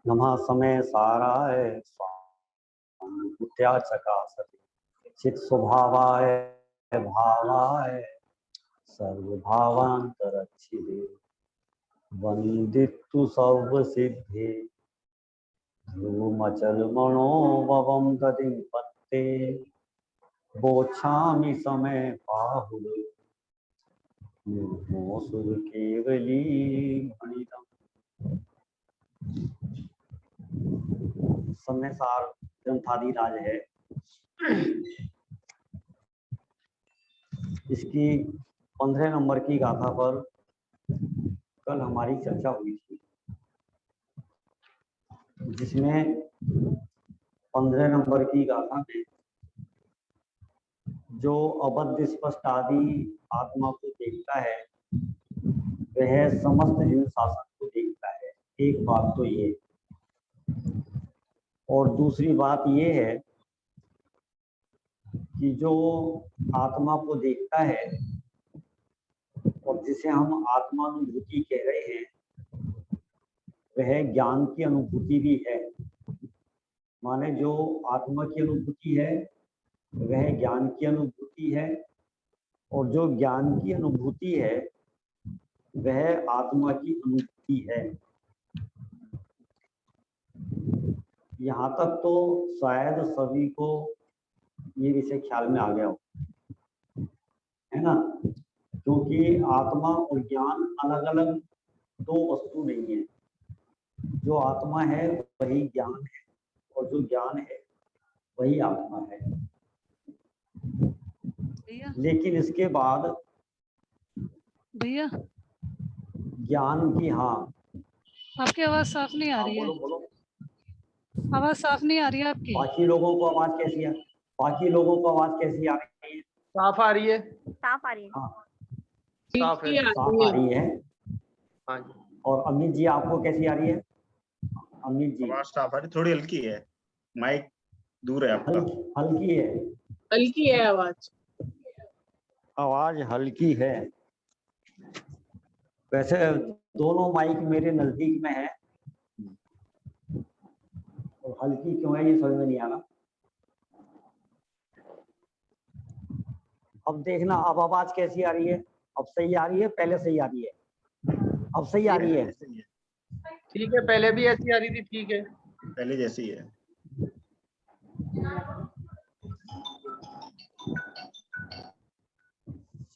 नमः समय साराय स्वामित्या चकासति चित स्वभावाय भावाय सर्वभावांतरक्षिते वंदितु सर्व सिद्धि ध्रुवमचल मनोभवं गतिं पत्ते बोच्छामि समय पाहुल निर्मोसुर केवली गणितम्। समय सार ग्रंथादिराज है। इसकी 15 नंबर की गाथा पर कल हमारी चर्चा हुई थी, जिसमें 15 नंबर की गाथा में जो अबद्ध स्पष्ट आदि आत्मा को देखता है वह समस्त जीव शासन को देखता है। एक बात तो ये, और दूसरी बात ये है कि जो आत्मा को देखता है और जिसे हम आत्मानुभूति कह रहे हैं वह ज्ञान की अनुभूति भी है। माने जो आत्मा की अनुभूति है वह ज्ञान की अनुभूति है, और जो ज्ञान की अनुभूति है वह आत्मा की अनुभूति है। यहाँ तक तो शायद सभी को ये विषय ख्याल में आ गया हो, है ना? क्योंकि आत्मा और ज्ञान अलग अलग दो वस्तु नहीं है। जो आत्मा है वही ज्ञान है, और जो ज्ञान है वही आत्मा है। लेकिन इसके बाद भैया ज्ञान की, हाँ आपकी आवाज साफ नहीं आ रही है। बोलो बोलो। आवाज साफ नहीं आ रही है आपकी। बाकी लोगों को आवाज कैसी है? बाकी लोगों को आवाज कैसी आ रही है? साफ आ रही है। साफ आ रही है। हाँ साफ है। साफ आ रही है। हाँ जी। और अमित जी आपको कैसी आ रही है? अमित जी आवाज साफ आ रही, थोड़ी हल्की है, माइक दूर है आपका। हल्की है। हल्की है आवाज। आवाज हल्की है। वैसे दोनों माइक मेरे नजदीक में है, और हल्की क्यों है ये समझ में नहीं आ रहा। अब देखना, अब आवाज कैसी आ रही है? अब सही आ रही है? पहले सही आ रही है? अब सही आ रही है? ठीक है, पहले भी ऐसी आ रही थी। ठीक है, पहले जैसी है।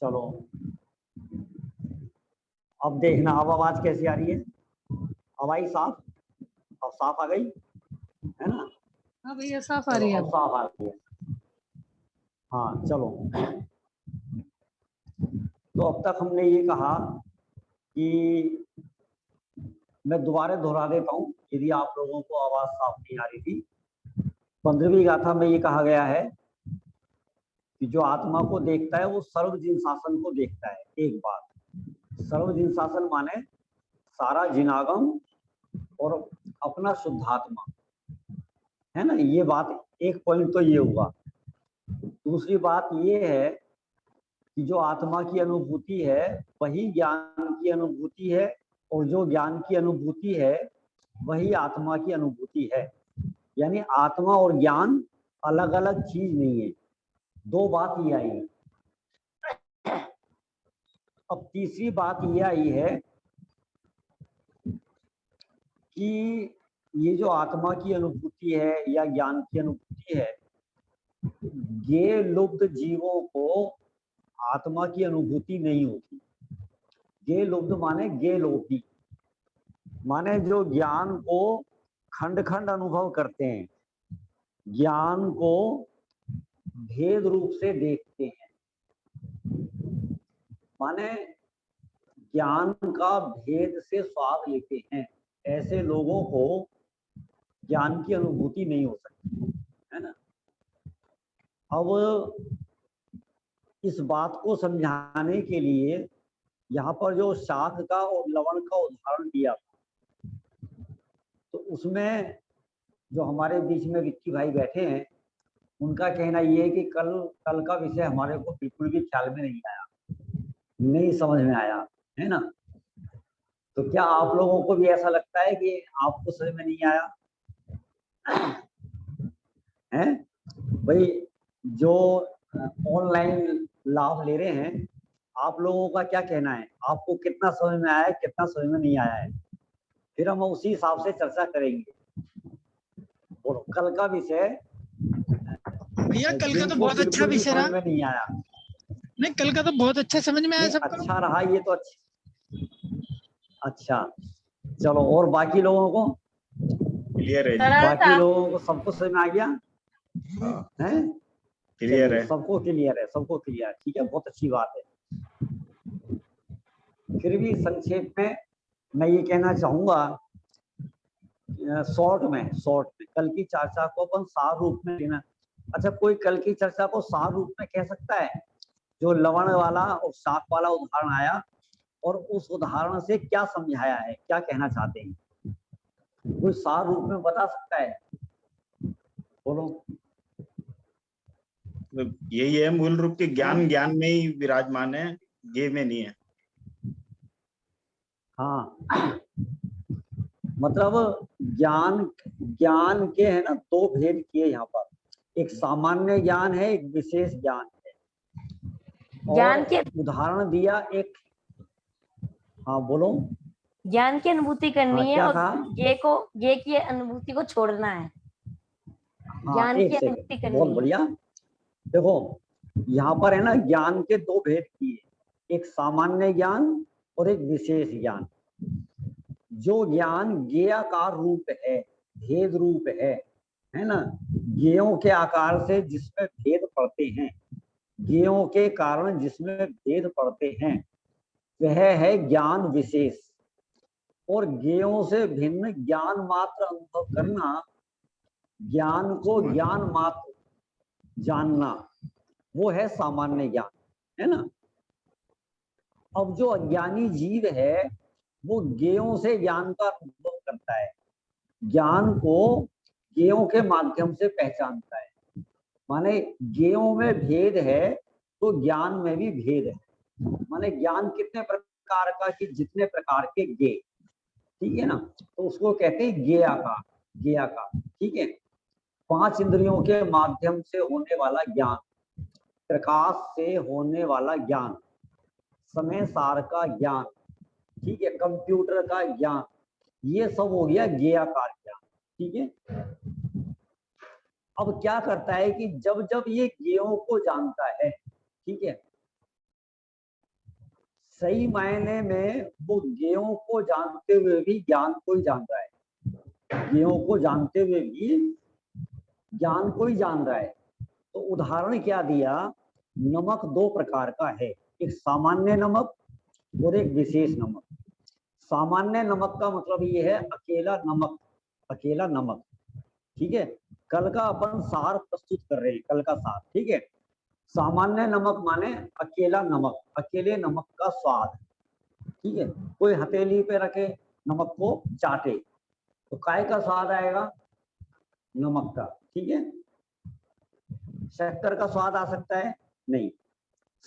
चलो अब देखना, अब आवाज कैसी आ रही है? अब आई साफ? अब साफ आ गई है ना? हाँ भैया साफ आ रही है। अब साफ आ रही है। हाँ चलो, तो अब तक हमने ये कहा कि मैं दोबारा दोहरा देता हूँ यदि आप लोगों को आवाज साफ नहीं आ रही थी। 15वीं गाथा में ये कहा गया है कि जो आत्मा को देखता है वो सर्वजिन शासन को देखता है। एक बात, सर्वजिन शासन माने सारा जिनागम और अपना शुद्धात्मा, है ना? ये बात, एक पॉइंट तो ये हुआ। दूसरी बात ये है कि जो आत्मा की अनुभूति है वही ज्ञान की अनुभूति है, और जो ज्ञान की अनुभूति है वही आत्मा की अनुभूति है। यानी आत्मा और ज्ञान अलग अलग चीज नहीं है। दो बात ये आई। अब तीसरी बात ये आई है कि ये जो आत्मा की अनुभूति है या ज्ञान की अनुभूति है, ये लुप्त जीवों को आत्मा की अनुभूति नहीं होती। गे लुप्त माने गे लोपी, माने जो ज्ञान को खंड खंड अनुभव करते हैं, ज्ञान को भेद रूप से देखते हैं, माने ज्ञान का भेद से स्वाद लेते हैं, ऐसे लोगों को ज्ञान की अनुभूति नहीं हो सकती, है ना? अब इस बात को समझाने के लिए यहाँ पर जो शाख का और लवण का उदाहरण दिया था, तो उसमें जो हमारे बीच में विक्की भाई बैठे हैं उनका कहना ये है कि कल का विषय हमारे को बिल्कुल भी ख्याल में नहीं आया, नहीं समझ में आया, है ना? तो क्या आप लोगों को भी ऐसा लगता है कि आपको समझ में नहीं आया है? भाई जो ऑनलाइन लाभ ले रहे हैं, आप लोगों का क्या कहना है? आपको कितना समझ में आया है, कितना समझ में नहीं आया है? फिर हम उसी हिसाब से चर्चा करेंगे। और कल का विषय भैया कल का तो जिनको बहुत अच्छा बिल्कुल भी विषय समझ रहा। में नहीं आया, नहीं, कल का तो बहुत अच्छा समझ में आया नहीं, सबको। अच्छा रहा ये तो अच्छा। चलो, और बाकी लोगों को, क्लियर है जी। बाकी लोगों को सबको समझ में आ गया है? क्लियर है। सबको क्लियर है, सबको क्लियर है, ठीक है, बहुत अच्छी बात है। फिर भी संक्षेप में मैं ये कहना चाहूंगा, शॉर्ट में कल की चर्चा को अपन सार रूप में लेना। अच्छा, कोई कल की चर्चा को सार रूप में कह सकता है? जो लवण वाला और शाक वाला उदाहरण आया, और उस उदाहरण से क्या समझाया है, क्या कहना चाहते हैं, कोई सार रूप में बता सकता है? बोलो। तो यही है मूल रूप के ज्ञान में ही विराजमान है, ये में नहीं है। हाँ, मतलब ज्ञान के है ना, दो भेद किए यहाँ पर। एक सामान्य ज्ञान है, एक विशेष ज्ञान है। ज्ञान और के उदाहरण दिया एक। हाँ बोलो। ज्ञान की अनुभूति करनी हाँ, है क्या और कहा? ये की अनुभूति को छोड़ना है। हाँ, ज्ञान एक की सेकंड, अनुभूति करनी बहुत है। बढ़िया। देखो, यहाँ पर है ना, ज्ञान के दो भेद किए, एक सामान्य ज्ञान और एक विशेष ज्ञान। जो ज्ञान ज्ञेयाकार रूप है, भेद रूप है ना, ज्ञेयों के आकार से जिसमें भेद पड़ते हैं, ज्ञेयों के कारण जिसमें भेद पड़ते हैं, वह है ज्ञान विशेष। और ज्ञेयों से भिन्न ज्ञान मात्र अनुभव करना, ज्ञान को ज्ञान मात्र जानना, वो है सामान्य ज्ञान, है ना। अब जो अज्ञानी जीव है, वो ज्ञेयों से ज्ञान का अनुभव करता है, ज्ञान को ज्ञेयों के माध्यम से पहचानता है। माने ज्ञेयों में भेद है तो ज्ञान में भी भेद है। माने ज्ञान कितने प्रकार का, कि जितने प्रकार के ज्ञेय, ठीक है ना, तो उसको कहते हैं ज्ञेयाकार, ठीक है। 5 इंद्रियों के माध्यम से होने वाला ज्ञान, प्रकाश से होने वाला ज्ञान, समय सार का ज्ञान, ठीक है, कंप्यूटर का ज्ञान, ये सब हो गया ज्ञेयाकार ज्ञान, ठीक है। अब क्या करता है कि जब जब ये ज्ञेयों को जानता है, ठीक है, सही मायने में वो ज्ञेयों को जानते हुए भी ज्ञान को ही जान रहा है, ज्ञेयों को जानते हुए भी ज्ञान को ही जान रहा है। तो उदाहरण क्या दिया? नमक 2 प्रकार का है, एक सामान्य नमक और एक विशेष नमक। सामान्य नमक का मतलब ये है अकेला नमक, ठीक है। कल का अपन सार प्रस्तुत कर रहे हैं, कल का सार, ठीक है। सामान्य नमक माने अकेला नमक, अकेले नमक का स्वाद, ठीक है। कोई हथेली पे रखे नमक को चाटे तो काय का स्वाद आएगा? नमक का, ठीक है। शक्कर का स्वाद आ सकता है? नहीं।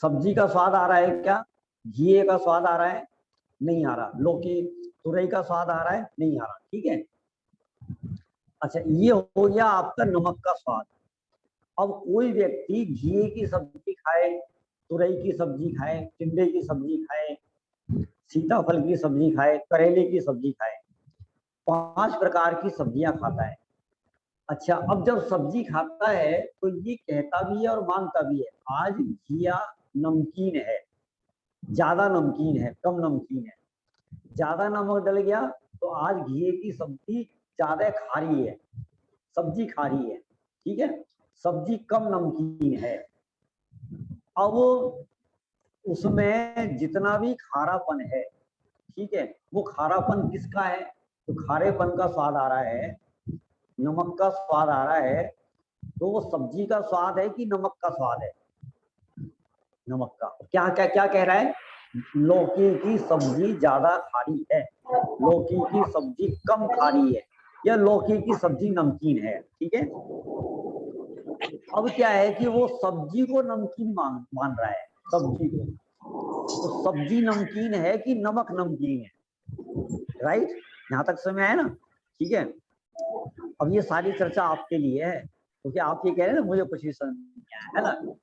सब्जी का स्वाद आ रहा है क्या? घी का स्वाद आ रहा है? नहीं आ रहा। लौकी तुरई का स्वाद आ रहा है? नहीं आ रहा, ठीक है। अच्छा, ये हो गया आपका नमक का स्वाद। अब कोई व्यक्ति घी की सब्जी खाए, तुरई की सब्जी खाए, टिंडे की सब्जी खाए, सीताफल की सब्जी खाए, करेले की सब्जी खाए, 5 प्रकार की सब्जियां खाता है। अच्छा, अब जब सब्जी खाता है तो ये कहता भी है और मानता भी है, आज घिया नमकीन है, ज्यादा नमकीन है, कम नमकीन है। ज्यादा नमक डल गया तो आज घी की सब्जी ज्यादा खारी है, सब्जी खारी है, ठीक है, सब्जी कम नमकीन है। अब उसमें जितना भी खारापन है, ठीक है, वो खारापन किसका है? तो खारेपन का स्वाद आ रहा है, नमक का स्वाद आ रहा है, तो वो सब्जी का स्वाद है कि नमक का स्वाद है? नमक का। क्या क्या क्या कह रहा है? लौकी की सब्जी ज्यादा खारी है, लौकी की सब्जी कम खारी है, या लौकी की सब्जी नमकीन है, ठीक है। अब क्या है कि वो सब्जी को नमकीन मान रहा है, सब्जी को। तो सब्जी नमकीन है कि नमक नमकीन है? राइट, यहाँ तक समझ में आया ना? ठीक है, अब ये सारी चर्चा आपके लिए है, क्योंकि आप ये कह रहे हैं ना मुझे कुछ भी समझ नहीं आया, है ना?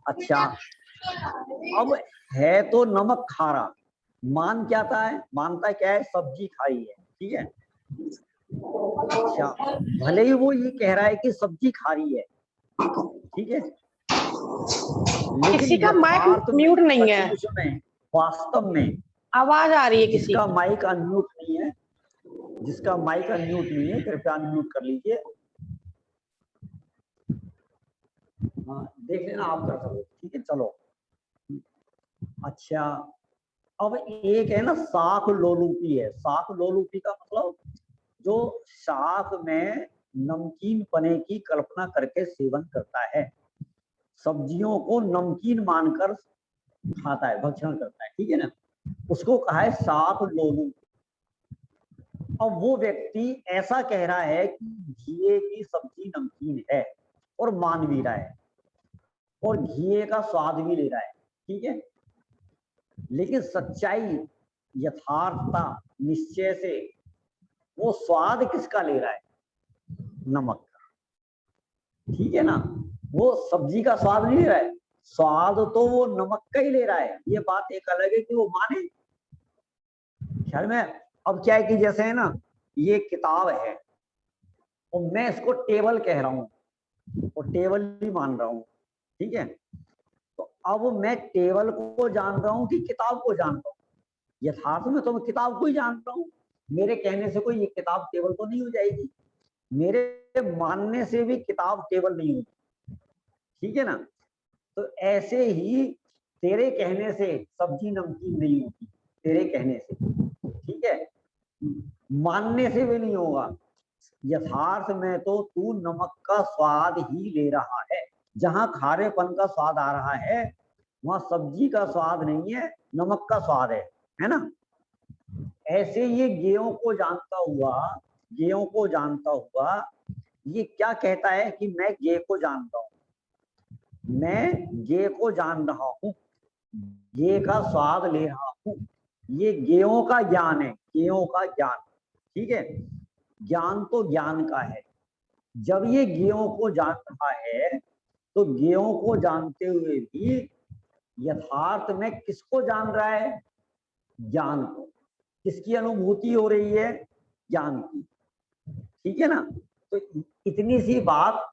अच्छा, अब है तो नमक खारा, मान क्या था है, मानता क्या है, सब्जी खाई है, ठीक है। अच्छा, भले ही वो ये कह रहा है कि सब्जी खारी है, ठीक है, किसी का लेकिन माइक यथार्थ में, म्यूट नहीं है, सचमुच में, वास्तव में आवाज आ रही है किसी जिसका की। माइक अनम्यूट नहीं है, जिसका माइक अनम्यूट नहीं है, कृपया अनम्यूट कर लीजिए। हाँ, देख लेना आप कर सकते, ठीक है, चलो। अच्छा, अब एक है ना शाख लोलुपी है। शाख लोलुपी का मतलब जो शाख में नमकीन पने की कल्पना करके सेवन करता है, सब्जियों को नमकीन मानकर खाता है, भक्षण करता है, ठीक है ना, उसको कहा है शाख लोलुपी। अब वो व्यक्ति ऐसा कह रहा है कि घिए की सब्जी नमकीन है और मान भी रहा है और घिए का स्वाद भी ले रहा है, ठीक है, लेकिन सच्चाई, यथार्थता, निश्चय से वो स्वाद किसका ले रहा है, नमक का, ठीक है ना, वो सब्जी का स्वाद नहीं ले रहा है, स्वाद तो वो नमक का ही ले रहा है। ये बात एक अलग है कि वो माने, ख्याल में। अब क्या है कि जैसे है ना, ये किताब है और मैं इसको टेबल कह रहा हूं और टेबल भी मान रहा हूं, ठीक है, तो अब मैं टेबल को जान रहा हूं कि किताब को जान रहा हूं, यथार्थ में तो मैं किताब को ही जान रहा हूं, मेरे कहने से कोई ये किताब टेबल तो नहीं हो जाएगी, मेरे मानने से भी किताब टेबल नहीं होगी, ठीक है ना। तो ऐसे ही तेरे कहने से सब्जी नमकीन नहीं होगी, तेरे कहने से, ठीक है, मानने से भी नहीं होगा। यथार्थ में तो तू नमक का स्वाद ही ले रहा है, जहां खारेपन का स्वाद आ रहा है वहां सब्जी का स्वाद नहीं है, नमक का स्वाद है ना। ऐसे ये गेयों को जानता हुआ, गेयों को जानता हुआ ये क्या कहता है कि मैं गे को जानता हूं, मैं गे को जान रहा हूं, गे का स्वाद ले रहा हूं, ये गेयों का ज्ञान है, गेयों का ज्ञान, ठीक है, ज्ञान तो ज्ञान का है। जब ये गेयों को जान रहा है तो गेयों को जानते हुए भी यथार्थ में किसको जान रहा है, ज्ञान को, किसकी अनुभूति हो रही है, ज्ञान की, ठीक है ना। तो इतनी सी बात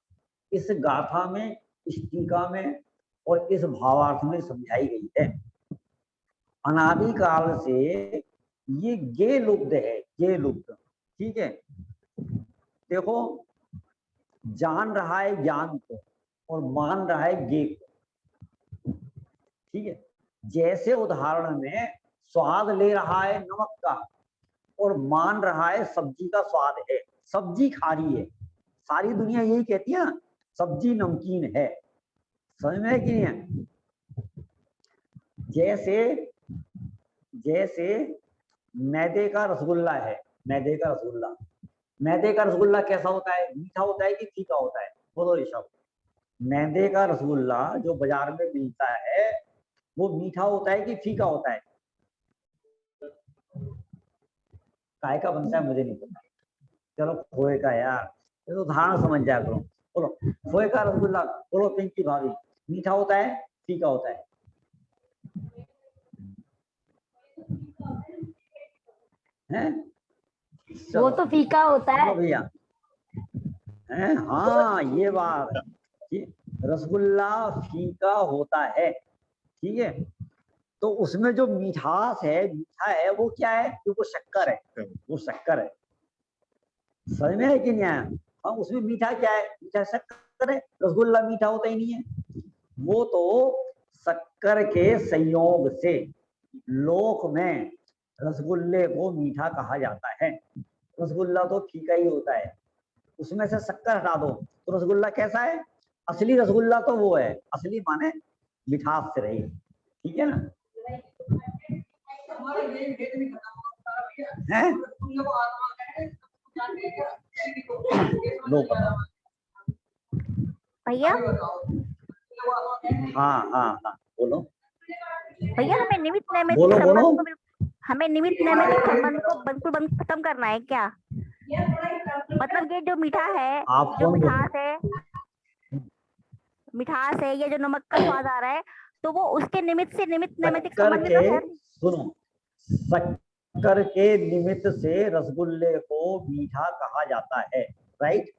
इस गाथा में, इस टीका में और इस भावार्थ में समझाई गई है। अनादिकाल से ये गे लुप्त है, गे लुप्त, ठीक है। देखो, जान रहा है ज्ञान को और मान रहा है गे को, ठीक है। जैसे उदाहरण में स्वाद ले रहा है नमक का और मान रहा है सब्जी का स्वाद है, सब्जी खारी है, सारी दुनिया यही कहती है ना, सब्जी नमकीन है, समझ में है कि नहीं है। जैसे जैसे मैदे का रसगुल्ला है, मैदे का रसगुल्ला, मैदे का रसगुल्ला कैसा होता है, मीठा होता है कि फीका होता है, बोलो ऋषभ। मैदे का रसगुल्ला जो बाजार में मिलता है वो मीठा होता है कि फीका होता है, काय का बनता है मुझे नहीं पता, चलो खोए का, यार ये तो उदाहरण समझ जाया करो। बोलो, खोए का रसगुल्ला, बोलो पिंकी भाभी, मीठा होता है फीका होता है, हैं? वो तो फीका होता है भैया, हैं? हाँ, ये बात है, रसगुल्ला फीका होता है, ठीक है। तो उसमें जो मिठास है, मीठा है, वो क्या है, वो शक्कर है, वो शक्कर है, समझ में है कि नहीं आया। हाँ, उसमें मीठा क्या है, मीठा शक्कर है, रसगुल्ला मीठा होता ही नहीं है, वो तो शक्कर के संयोग से लोक में रसगुल्ले को मीठा कहा जाता है, रसगुल्ला तो फीका ही होता है, उसमें से शक्कर हटा दो तो रसगुल्ला कैसा है, असली रसगुल्ला तो वो है, असली माने मिठास से रही, ठीक है ना। है लो पता, भैया। हाँ हाँ हाँ, बोलो भैया हमें निमित्त नैमित्तिक बोलो बोलो। संबंध को हमें निमित्त नैमित्तिक संबंध को बिल्कुल बंद खत्म करना है क्या? मतलब ये जो मीठा है, आप जो कौन बोल मिठास है, ये जो नमक का स्वाद आ रहा है, तो वो उसके निमित्त से निमित्त नैमित्तिक शक्कर संबंध में के तो है। सुनो, शक्कर के निमित्त से रसगुल्ले को मीठा कहा जाता है, राइट?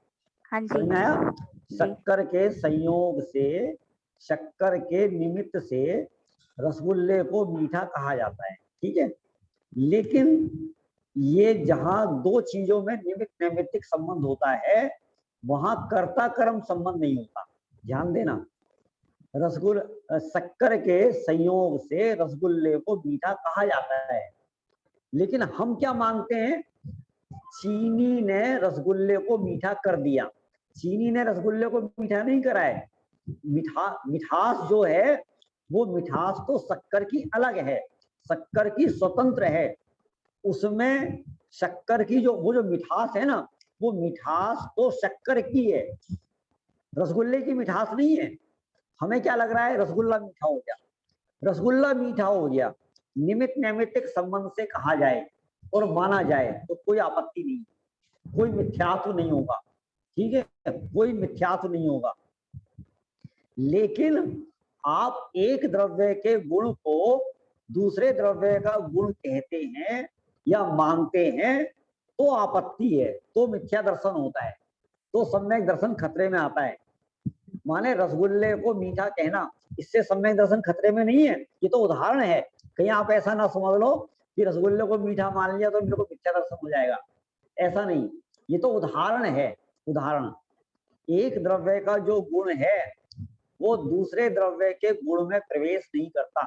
हाँ जी। समझ में आया? जी। शक्कर के संयोग से, शक्कर के निमित्त से रसगुल्ले को मीठा कहा जाता है, ठीक है? लेकिन ये जहां दो चीजों में निमित्त नैमित्तिक संबंध होता है, वहां कर्ता कर्म संबंध नहीं होता, ध्यान देना। शक्कर के संयोग से रसगुल्ले को मीठा कहा जाता है, लेकिन हम क्या मानते हैं? चीनी ने रसगुल्ले को मीठा कर दिया। चीनी ने रसगुल्ले को मीठा नहीं करा है। मिठास जो है वो मिठास तो शक्कर की अलग है, शक्कर की स्वतंत्र है। उसमें शक्कर की वो जो मिठास है ना, वो मिठास तो शक्कर की है, रसगुल्ले की मिठास नहीं है। हमें क्या लग रहा है? रसगुल्ला मीठा हो गया, रसगुल्ला मीठा हो गया, निमित्त नैमित्तिक संबंध से कहा जाए और माना जाए तो कोई आपत्ति नहीं, कोई मिथ्यात्व नहीं होगा, ठीक है? कोई मिथ्यात्व नहीं होगा। लेकिन आप एक द्रव्य के गुण को दूसरे द्रव्य का गुण कहते हैं या मानते हैं तो आपत्ति है, तो मिथ्या दर्शन होता है, तो सम्यक दर्शन खतरे में आता है। माने रसगुल्ले को मीठा कहना, इससे सम्यक दर्शन खतरे में नहीं है, ये तो उदाहरण है। कहीं आप ऐसा ना समझ लो कि रसगुल्ले को मीठा मान लिया तो मेरे को मिथ्या दर्शन हो जाएगा, ऐसा नहीं। ये तो उदाहरण है, उदाहरण। एक द्रव्य का जो गुण है वो दूसरे द्रव्य के गुण में प्रवेश नहीं करता,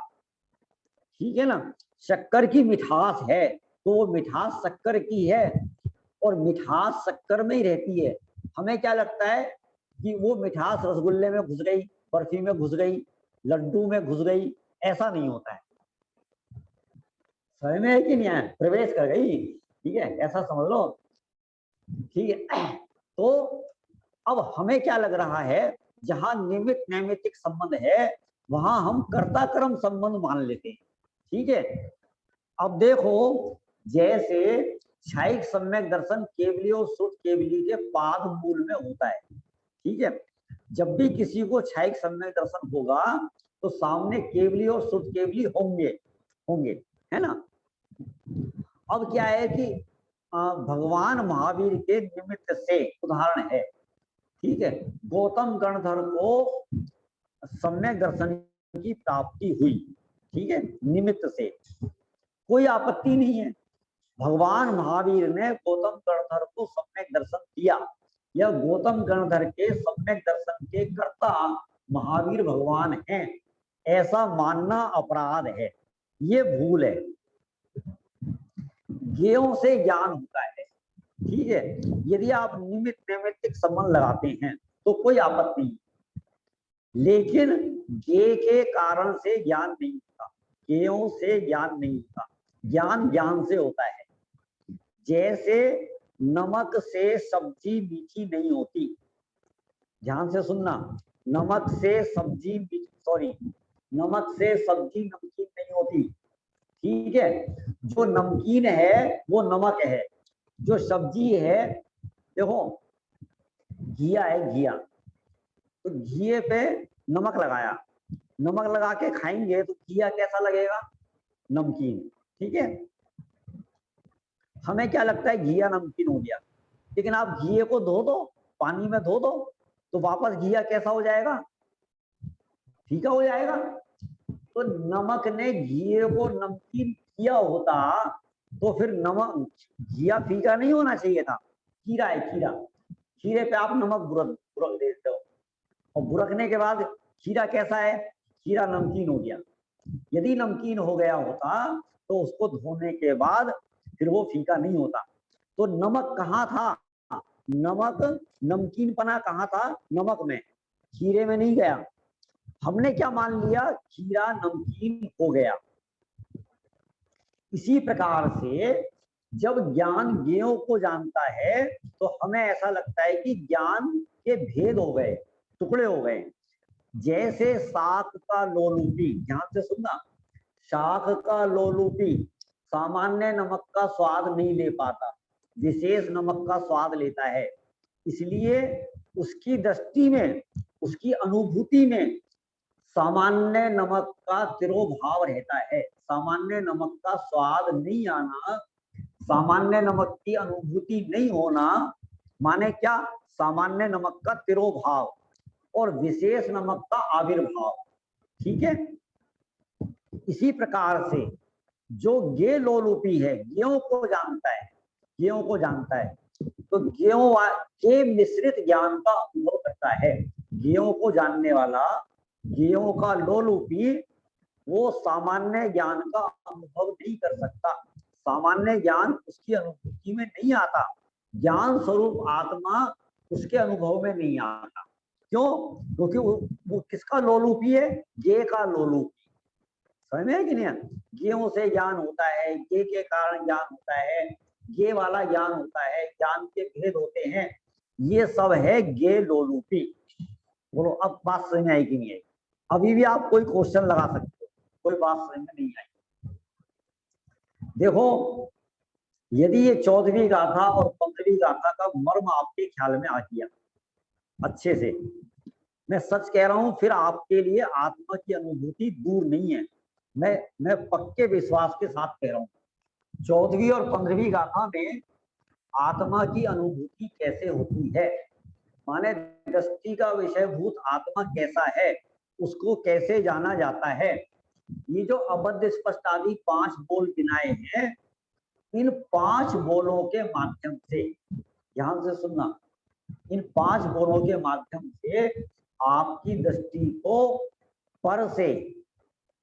ठीक है ना? शक्कर की मिठास है तो वो मिठास शक्कर की है और मिठास शक्कर में ही रहती है। हमें क्या लगता है कि वो मिठास रसगुल्ले में घुस गई, बर्फी में घुस गई, लड्डू में घुस गई, ऐसा नहीं होता है। समझ में है कि नहीं है? प्रवेश कर गई, ठीक है, ऐसा समझ लो, ठीक है? तो अब हमें क्या लग रहा है? जहां निमित्त नैमित्तिक संबंध है वहां हम कर्ता कर्म संबंध मान लेते हैं, ठीक है? अब देखो, जैसे क्षयिक सम्यक दर्शन केवली और शुद्ध केवली के पाद मूल में होता है, ठीक है? जब भी किसी को क्षयिक सम्यक दर्शन होगा तो सामने केवली और शुद्ध केवली होंगे, है ना? अब क्या है कि भगवान महावीर के निमित्त से उदाहरण है, ठीक है? गौतम गणधर को सम्यक दर्शन की प्राप्ति हुई, ठीक है, निमित्त से, कोई आपत्ति नहीं है। भगवान महावीर ने गौतम गणधर को सम्यक दर्शन दिया, या गौतम गणधर के सम्यक दर्शन के कर्ता महावीर भगवान हैं, ऐसा मानना अपराध है, ये भूल है। ज्ञेयों से ज्ञान होता है, ठीक है? यदि आप निमित्त नैमित्तिक संबंध लगाते हैं तो कोई आपत्ति नहीं, लेकिन ज्ञेय के कारण से ज्ञान नहीं होता, ज्ञेयों से ज्ञान नहीं होता, ज्ञान ज्ञान से होता है। जैसे नमक से सब्जी मीठी नहीं होती, ध्यान से सुनना, नमक से सब्जी नमकीन नहीं होती, ठीक है? जो नमकीन है वो नमक है, जो सब्जी है, देखो घिया है, घिया, तो घिये पे नमक लगाया, नमक लगा के खाएंगे तो घिया कैसा लगेगा? नमकीन, ठीक है? हमें क्या लगता है? घिया नमकीन हो गया, लेकिन आप घिये को धो दो, पानी में धो दो, तो वापस घिया कैसा हो जाएगा? फीका हो जाएगा। तो नमक ने घिये को नमकीन किया होता तो फिर नमक, घिया फीका नहीं होना चाहिए था, खीरा है, खीरा, खीरे पे आप नमक बुरक देते हो, और बुरकने के बाद खीरा कैसा है? खीरा नमकीन हो गया। यदि नमकीन हो गया होता तो उसको धोने के बाद फिर वो फीका नहीं होता। तो नमक कहाँ था? नमक, नमकीन पना कहाँ था? नमक में, खीरे में नहीं गया। हमने क्या मान लिया? खीरा नमकीन हो गया। इसी प्रकार से जब ज्ञान ज्ञेयों को जानता है तो हमें ऐसा लगता है कि ज्ञान के भेद हो गए, टुकड़े हो गए। जैसे शाक का लोलूपी, ध्यान से सुनना, शाक का लोलूपी सामान्य नमक का स्वाद नहीं ले पाता, विशेष नमक का स्वाद लेता है। इसलिए उसकी दृष्टि में, उसकी अनुभूति में सामान्य नमक का तिरोभाव रहता है। सामान्य नमक का स्वाद नहीं आना, सामान्य नमक की अनुभूति नहीं होना, माने क्या? सामान्य नमक का तिरोभाव और विशेष नमक का आविर्भाव। ठीक है। इसी प्रकार से जो गे लोलुपी है, गेयों को जानता है, गेयों को जानता है, तो गेयों के मिश्रित ज्ञान का अनुभव करता है। गेयों को जानने वाला, गेयों का लोलुपी, वो सामान्य ज्ञान का अनुभव नहीं कर सकता। सामान्य ज्ञान उसकी अनुभूति में नहीं आता, ज्ञान स्वरूप आत्मा उसके अनुभव में नहीं आता। क्यों? क्योंकि वो किसका लोलुपी है? गे का लोलुपी। समझ में है कि नहीं? गेयों से ज्ञान होता है, गे के कारण ज्ञान होता है, गे वाला ज्ञान होता है, ज्ञान के भेद होते हैं, ये सब है गे लोलुपी। बोलो अब बात समझ में आई कि नहीं आई? अभी भी आप कोई क्वेश्चन लगा सकते हो, कोई बात समझ में नहीं आई। देखो, यदि ये 14वीं गाथा और 15वीं गाथा का मर्म आपके ख्याल में आ गया अच्छे से, मैं सच कह रहा हूं, फिर आपके लिए आत्मा की अनुभूति दूर नहीं है। मैं पक्के विश्वास के साथ कह रहा हूं। 14वीं और 15वीं गाथा में आत्मा की अनुभूति कैसे होती है, माने दृष्टि का विषयभूत आत्मा कैसा है, उसको कैसे जाना जाता है। ये जो अबद्ध स्पष्ट आदि 5 बोल गिनाए हैं, इन 5 बोलों के माध्यम से, ध्यान से सुनना, इन 5 बोलों के माध्यम से आपकी दृष्टि को पर से,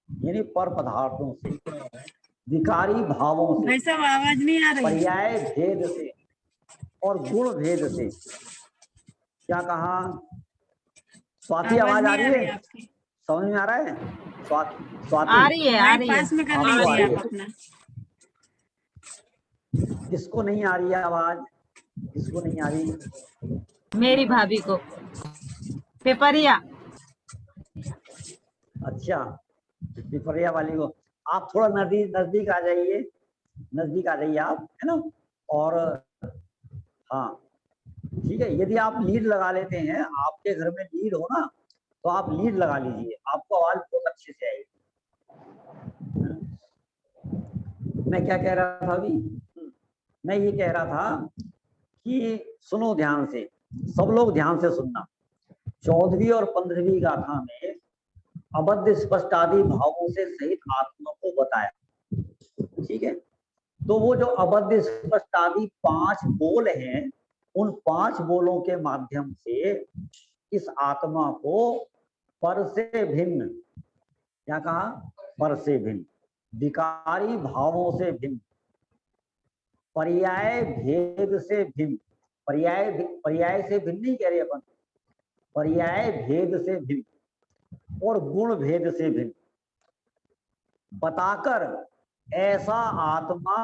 यानी पर पदार्थों से, विकारी भावों से, भाई साहब आवाज नहीं आ रही, पर्याय भेद से और गुण भेद से, क्या कहा? स्वाति आवाज आ रही है? आपकी समझ में आ रहा है? स्वाति आ रही है, आ रही है, पास में कर लीजिए आप अपना। किसको नहीं आ रही है आवाज? किसको नहीं आ रही? मेरी भाभी को, पेपरिया। अच्छा, पिपरिया वाली को। आप थोड़ा नजदीक आ जाइए, नजदीक आ जाइए आप, है ना? और हाँ ठीक है, यदि आप लीड लगा लेते हैं, आपके घर में लीड हो ना, तो आप लीड लगा लीजिए, आपको आवाज बहुत अच्छे से आएगी। मैं क्या कह रहा था अभी? मैं ये कह रहा था कि सुनो ध्यान से, सब लोग ध्यान से सुनना। 14वीं और 15वीं गाथा में अबद्ध स्पष्ट आदि भावों से सहित आत्मा को बताया। ठीक है, तो वो जो अबद्ध स्पष्ट आदि 5 बोल हैं, उन 5 बोलों के माध्यम से इस आत्मा को पर से भिन्न, क्या कहा? पर से भिन्न, विकारी भावों से भिन्न, पर्याय भेद से भिन्न, पर्याय से भिन्न नहीं कह रहे अपन, पर्याय भेद से भिन्न और गुण भेद से भिन्न बताकर ऐसा आत्मा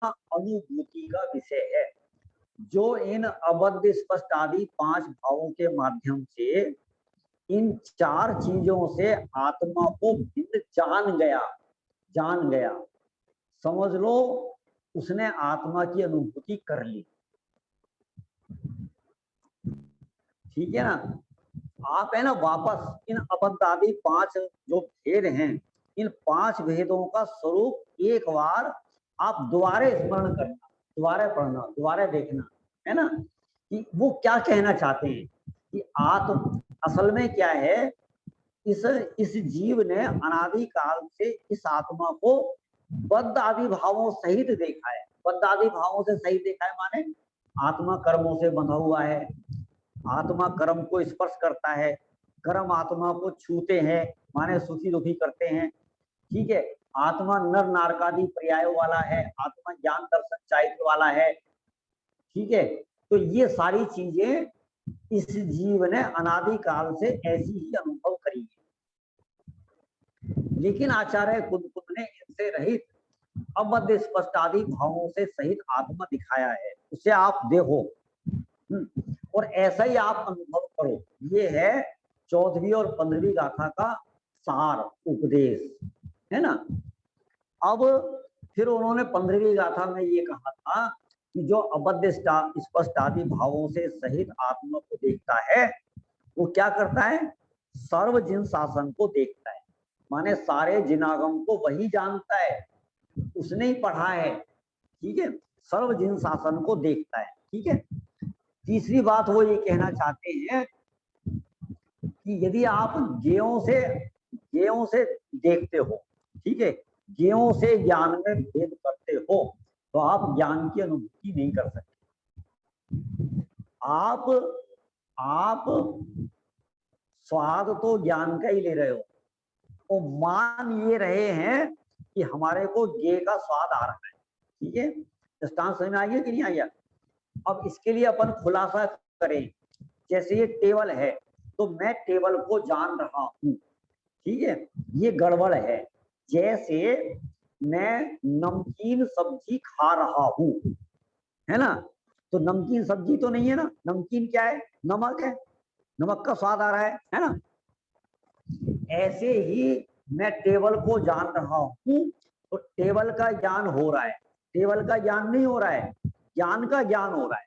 अनुभूति का विषय है, जो इन अबद्ध स्पष्ट आदि 5 भावों के माध्यम से इन 4 चीजों से आत्मा को भिन्न जान गया। समझ लो, उसने आत्मा की अनुभूति कर ली। ठीक है ना? आप है ना, वापस इन अबद्ध आदि 5 जो भेद हैं, इन 5 भेदों का स्वरूप एक बार आप दोबारे स्मरण करना, दोबारे पढ़ना, दोबारे देखना, है ना, कि वो क्या कहना चाहते हैं। कि आत्म असल में क्या है, इस जीव ने अनादि काल से इस आत्मा को बद्ध आदि भावों सहित देखा है। बद्ध आदि भावों से सहित देखा है माने आत्मा कर्मों से बंधा हुआ है, आत्मा कर्म को स्पर्श करता है, कर्म आत्मा को छूते हैं, माने सुखी दुखी करते हैं। ठीक है, आत्मा नर नारकादि पर्यायों वाला है, आत्मा ज्ञान दर्शन चारित्र वाला है। ठीक है, तो ये सारी चीजें इस जीव ने अनादि काल से ऐसी ही अनुभव करी है, लेकिन आचार्य कुदकुद ने इनसे रहित अबद्ध स्पष्ट आदि भावों से सहित आत्मा दिखाया है, उसे आप देखो और ऐसा ही आप अनुभव करो। ये है 14वीं और 15वीं गाथा का सार उपदेश, है ना। अब फिर उन्होंने 15वीं गाथा में ये कहा था कि जो अबद्ध स्पष्टादि भावों से सहित आत्मा को देखता है वो क्या करता है, सर्व जिन शासन को देखता है, माने सारे जिनागम को वही जानता है, उसने ही पढ़ा है, ठीक है, सर्व जिन शासन को देखता है, ठीक है। तीसरी बात वो ये कहना चाहते हैं कि यदि आप ज्ञेयों से देखते हो, ठीक है, ज्ञेयों से ज्ञान में भेद करते हो तो आप ज्ञान की अनुभूति नहीं कर सकते। आप स्वाद तो ज्ञान का ही ले रहे हो, तो मान ये रहे हैं कि हमारे को ज्ञेय का स्वाद आ रहा है, ठीक है। दृष्टांत समझ में आ गया कि नहीं आ गया? अब इसके लिए अपन खुलासा करें, जैसे ये टेबल है तो मैं टेबल को जान रहा हूं, ठीक है, ये गड़बड़ है। जैसे मैं नमकीन सब्जी खा रहा हूं, है ना, तो नमकीन सब्जी तो नहीं है ना, नमकीन क्या है, नमक है, नमक का स्वाद आ रहा है ना। ऐसे ही मैं टेबल को जान रहा हूं तो टेबल का ज्ञान हो रहा है, टेबल का ज्ञान नहीं हो रहा है, ज्ञान का ज्ञान हो रहा है।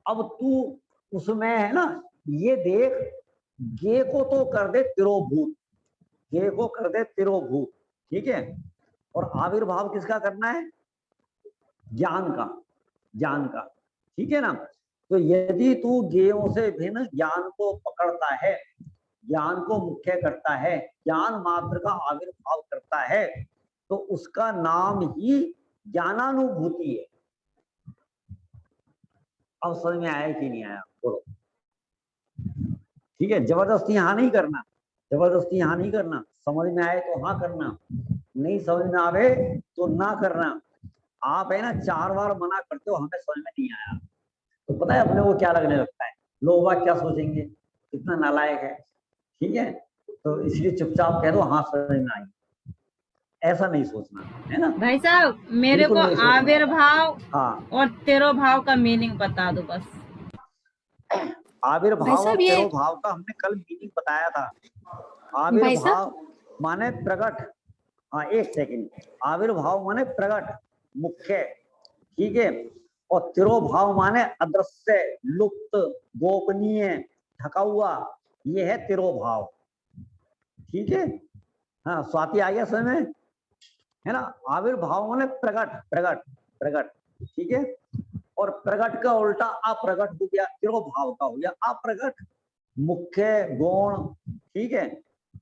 अब तू उसमें है ना, ये देख, गे को तो कर दे तिरोभूत, गे को कर दे तिरोभूत, ठीक है, और आविर्भाव किसका करना है, ज्ञान का, ज्ञान का, ठीक है ना। तो यदि तू ज्ञेयों से भिन्न ज्ञान को पकड़ता है, ज्ञान को मुख्य करता है, ज्ञान मात्र का आविर्भाव करता है, तो उसका नाम ही ज्ञानानुभूति है। अब समझ में आया कि नहीं आया, बोलो, ठीक है। जबरदस्ती यहाँ नहीं करना, जबरदस्ती यहाँ नहीं करना, समझ में आए तो हाँ करना, नहीं समझ में आवे तो ना करना। आप है ना 4 बार मना करते हो, हमें समझ में नहीं आया तो पता है अपने को क्या लगने लगता है, लोग बात क्या सोचेंगे, कितना नालायक है, ठीक है, तो इसलिए चुपचाप कह दो हाँ समझ में आई, ऐसा नहीं सोचना, है ना भाई साहब, मेरे बिल्कुल को नहीं सोचना। आविर्भाव हाँ, और तिरोभाव का मीनिंग बता दो बस। आविर्भाव और तिरोभाव का हमने कल मीनिंग बताया था। आविर्भाव माने प्रकट, हाँ एक सेकंड, आविर्भाव माने प्रकट, मुख्य, ठीक है, और तिरोभाव माने अदृश्य, लुप्त, गोपनीय, ढका हुआ, ये है तिरोभाव, ठीक है। हाँ स्वाति आ गया समझ में, है ना। आविर्भाव माने प्रकट, प्रकट, प्रकट, ठीक है, और प्रकट का उल्टा अप्रकट हो गया, तिरोभाव का हो गया अप्रकट, मुख्य, गौण, ठीक है,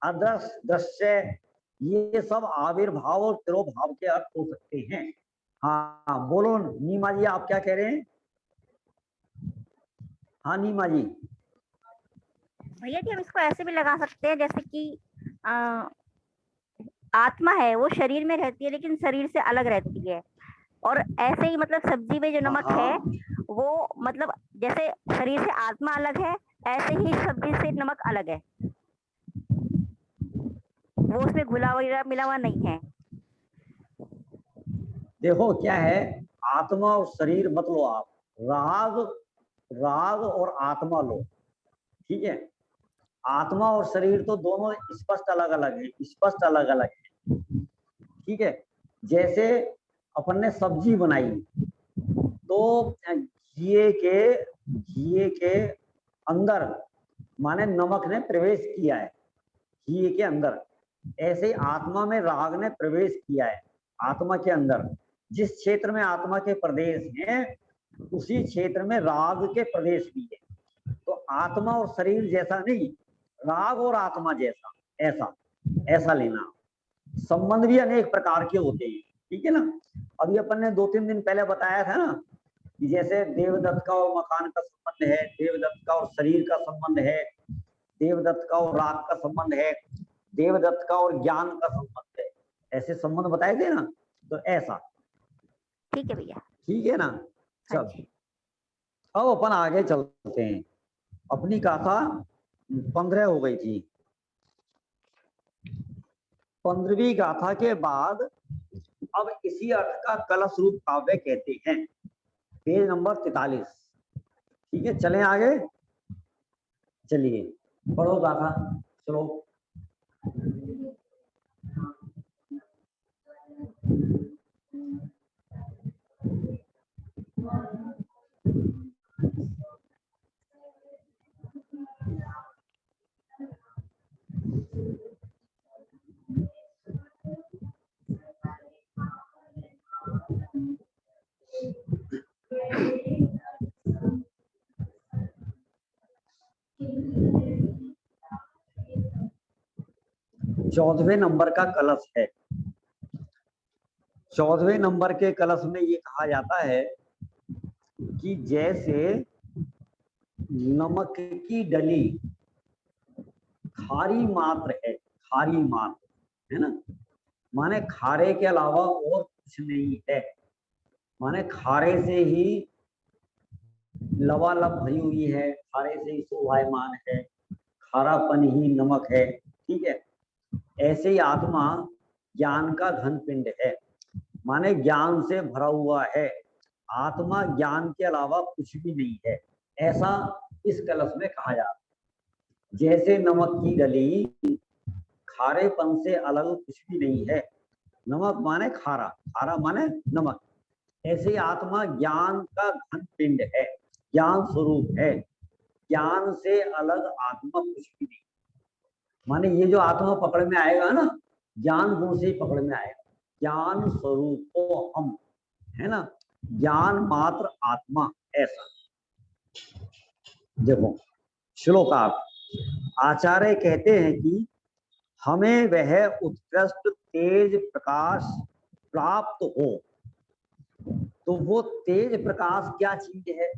अदृश्य, दृश्य, ये सब आविर्भाव और तिरोभाव के अर्थ हो सकते हैं। हाँ बोलो नीमा जी, आप क्या कह रहे हैं? हाँ नीमा जी। भैया जी हम इसको ऐसे भी लगा सकते हैं जैसे कि आत्मा है वो शरीर में रहती है लेकिन शरीर से अलग रहती है, और ऐसे ही मतलब सब्जी में जो नमक है वो मतलब जैसे शरीर से आत्मा अलग है, ऐसे ही सब्जी से नमक अलग है, वो उसमें घुला हुआ मिला हुआ नहीं है। देखो क्या है, आत्मा और शरीर मत लो आप, राग और आत्मा लो, ठीक है। आत्मा और शरीर तो दोनों स्पष्ट अलग अलग है, स्पष्ट अलग अलग है, ठीक है। जैसे अपन ने सब्जी बनाई तो घी के अंदर माने नमक ने प्रवेश किया है, घी के अंदर, ऐसे ही आत्मा में राग ने प्रवेश किया है, आत्मा के अंदर। जिस क्षेत्र में आत्मा के प्रदेश हैं उसी क्षेत्र में राग के प्रदेश भी है। तो आत्मा और शरीर जैसा नहीं, राग और आत्मा जैसा, ऐसा लेना। संबंध भी अनेक प्रकार के होते हैं, ठीक है ना। अभी अपन ने 2-3 दिन पहले बताया था ना कि जैसे देवदत्त का और मकान का संबंध है, देवदत्त का और शरीर का संबंध है, देवदत्त का और राग का संबंध है, देवदत्त का और ज्ञान का संबंध है, ऐसे संबंध बताए थे ना। तो ऐसा ठीक है भैया, ठीक है ना। चल अब अपन आगे चलते हैं, अपनी गाथा 15 हो गई थी। 15वीं गाथा के बाद अब इसी अर्थ का कलश रूप काव्य कहते हैं, पेज नंबर 43, ठीक है। चलें आगे, चलिए पढ़ो गाथा, चलो। 14वें नंबर का कलश है। 14वें नंबर के कलश में ये कहा जाता है कि जैसे नमक की डली खारी मात्र है, खारी मात्र है ना, माने खारे के अलावा और कुछ नहीं है, माने खारे से ही लबालब भरी हुई है, खारे से ही शोभायमान है, खारापन ही नमक है, ठीक है। ऐसे ही आत्मा ज्ञान का घन पिंड है, माने ज्ञान से भरा हुआ है, आत्मा ज्ञान के अलावा कुछ भी नहीं है, ऐसा इस कलश में कहा जाता है। जैसे नमक की डली खारेपन से अलग कुछ भी नहीं है, नमक माने खारा, खारा माने नमक, ऐसे ही आत्मा ज्ञान का घन पिंड है, ज्ञान स्वरूप है, ज्ञान से अलग आत्मा कुछ भी नहीं। माने ये जो आत्मा पकड़ में आएगा ना, ज्ञान गुण से ही पकड़ में आएगा, ज्ञान स्वरूप हम है ना, ज्ञान मात्र आत्मा, ऐसा। देखो श्लोकार्थ, आचार्य कहते हैं कि हमें वह उत्कृष्ट तेज प्रकाश प्राप्त हो। तो वो तेज प्रकाश क्या चीज है,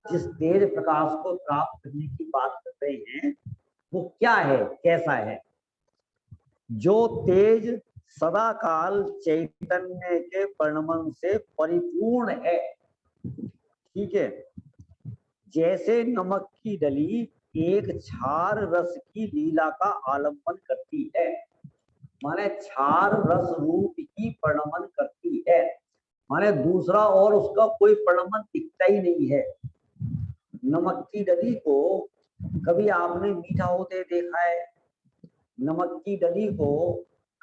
जिस तेज प्रकाश को प्राप्त करने की बात कर रहे हैं वो क्या है, कैसा है? जो तेज सदा काल चैतन्य के परिणमन से परिपूर्ण है, ठीक है। जैसे नमक की डली एक क्षार रस की लीला का आलंबन करती है, माने क्षार रस रूप ही परिणमन करती है, माने दूसरा और उसका कोई परिणमन दिखता ही नहीं है। नमक की डली को कभी आपने मीठा होते देखा है? नमक की डली को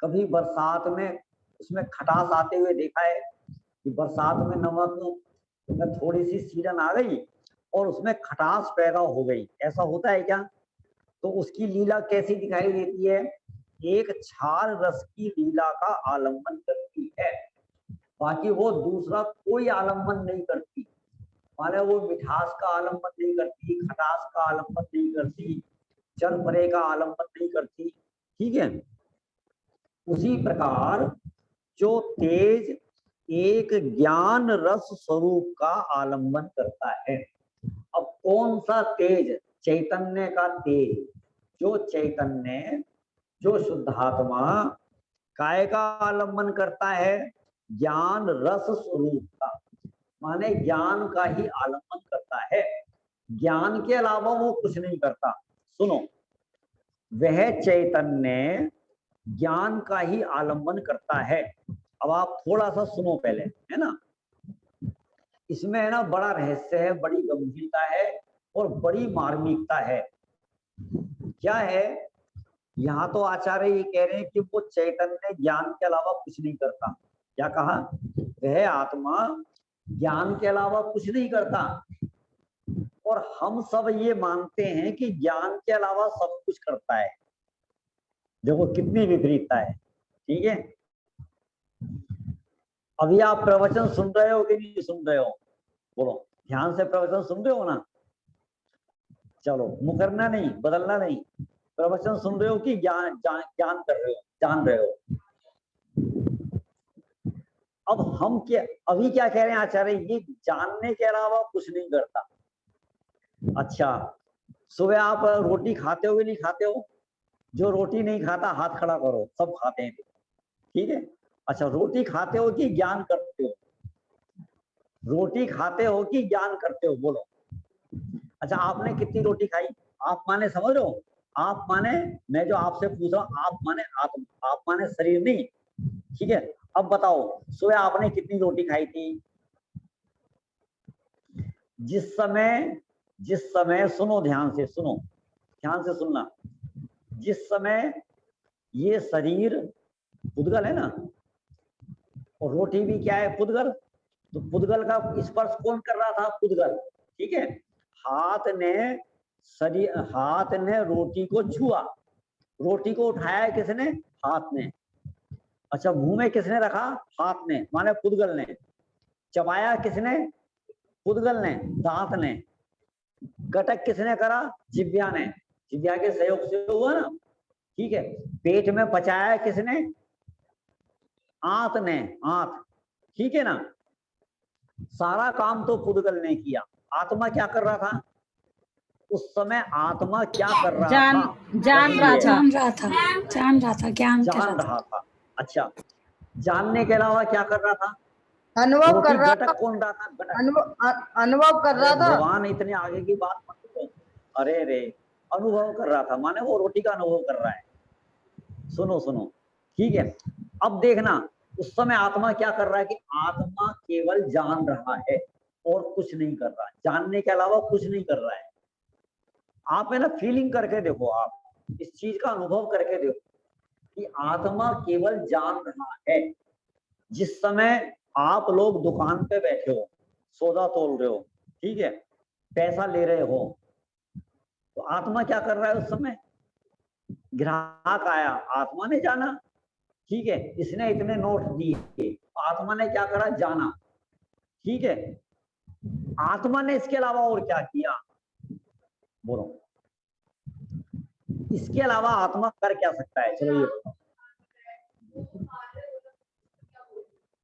कभी बरसात में उसमें खटास आते हुए देखा है कि बरसात में नमक में थोड़ी सी सीरन आ गई और उसमें खटास पैदा हो गई, ऐसा होता है क्या? तो उसकी लीला कैसी दिखाई देती है? एक क्षार रस की लीला का आलंबन करती है, बाकी वो दूसरा कोई आलंबन नहीं करती, माने वो मिठास का आलंबन नहीं करती, खटास का आलंबन नहीं करती, चल परे का आलंबन नहीं करती, ठीक है। उसी प्रकार जो तेज एक ज्ञान रस स्वरूप का आलंबन करता है। अब कौन सा तेज? चैतन्य का तेज, जो चैतन्य, जो शुद्धात्मा काय का आलंबन करता है? ज्ञान रस स्वरूप का, माने ज्ञान का ही आलंबन करता है, ज्ञान के अलावा वो कुछ नहीं करता। सुनो, वह चैतन्य ज्ञान का ही आलंबन करता है। अब आप थोड़ा सा सुनो पहले, है ना, इसमें है ना बड़ा रहस्य है, बड़ी गंभीरता है और बड़ी मार्मिकता है। क्या है? यहाँ तो आचार्य ये कह रहे हैं कि वो चैतन्य ज्ञान के अलावा कुछ नहीं करता। क्या कहा? वह आत्मा ज्ञान के अलावा कुछ नहीं करता, और हम सब ये मानते हैं कि ज्ञान के अलावा सब कुछ करता है। देखो कितनी विपरीतता है, ठीक है। अभी आप प्रवचन सुन रहे हो कि नहीं सुन रहे हो? बोलो, ध्यान से प्रवचन सुन रहे हो ना? चलो, मुकरना नहीं, बदलना नहीं, प्रवचन सुन रहे हो कि ज्ञान ज्ञान कर रहे हो, जान रहे हो? अब हम क्या अभी क्या कह रहे हैं आचार्य? ये जानने के अलावा कुछ नहीं करता। अच्छा, सुबह आप रोटी खाते हो कि नहीं खाते हो? जो रोटी नहीं खाता हाथ खड़ा करो, सब खाते हैं, ठीक है। अच्छा, रोटी खाते हो कि ज्ञान करते हो? रोटी खाते हो कि ज्ञान करते हो? बोलो। अच्छा, आपने कितनी रोटी खाई? आप माने समझ रहे हो? आप माने, मैं जो आपसे पूछ रहा हूँ, आप माने आत्मा, आप माने शरीर नहीं, ठीक है। अब बताओ, सुबह आपने कितनी रोटी खाई थी? जिस समय सुनो, ध्यान से सुनो, ध्यान से सुनना, जिस समय ये शरीर पुद्गल है ना, और रोटी भी क्या है? पुद्गल। तो पुद्गल का स्पर्श कौन कर रहा था? पुद्गल, ठीक है। हाथ ने रोटी को छुआ, रोटी को उठाया किसने? हाथ ने। अच्छा, मुंह में किसने रखा? हाथ ने, माने पुद्गल ने। चबाया किसने? पुद्गल ने, दांत ने। गटक किसने करा? जिह्वा ने, जिह्वा के सहयोग से हुआ ना। ठीक है, पेट में पचाया है किसने? आंत ने, आंत, ठीक है ना। सारा काम तो पुद्गल ने किया, आत्मा क्या कर रहा था उस समय? आत्मा क्या कर रहा जान था? जान रहा था जान रहा था, जान रहा था, ज्ञान कर जान रहा था। रहा था। अच्छा, जानने के अलावा क्या कर रहा था? अनुभव कर रोटी रहा था, घटक कौन रहा था? घटक। अनुभव कर रहा अरे था। भगवान इतने आगे की बात मत करो। अरे रे, अनुभव कर रहा था माने वो रोटी का अनुभव कर रहा है। सुनो सुनो, ठीक है। अब देखना, उस समय आत्मा क्या कर रहा है कि आत्मा केवल जान रहा है और कुछ नहीं कर रहा है, जानने के अलावा कुछ नहीं कर रहा है। आप है ना फीलिंग करके देखो, आप इस चीज का अनुभव करके देखो कि आत्मा केवल जान रहा है। जिस समय आप लोग दुकान पे बैठे हो, सौदा तोल रहे हो, ठीक है, पैसा ले रहे हो, तो आत्मा क्या कर रहा है उस समय? ग्राहक आया, आत्मा ने जाना, ठीक है, इसने इतने नोट दिए, आत्मा ने क्या करा? जाना, ठीक है। आत्मा ने इसके अलावा और क्या किया? बोलो, इसके अलावा आत्मा कर क्या सकता है? चलो ये बताओ।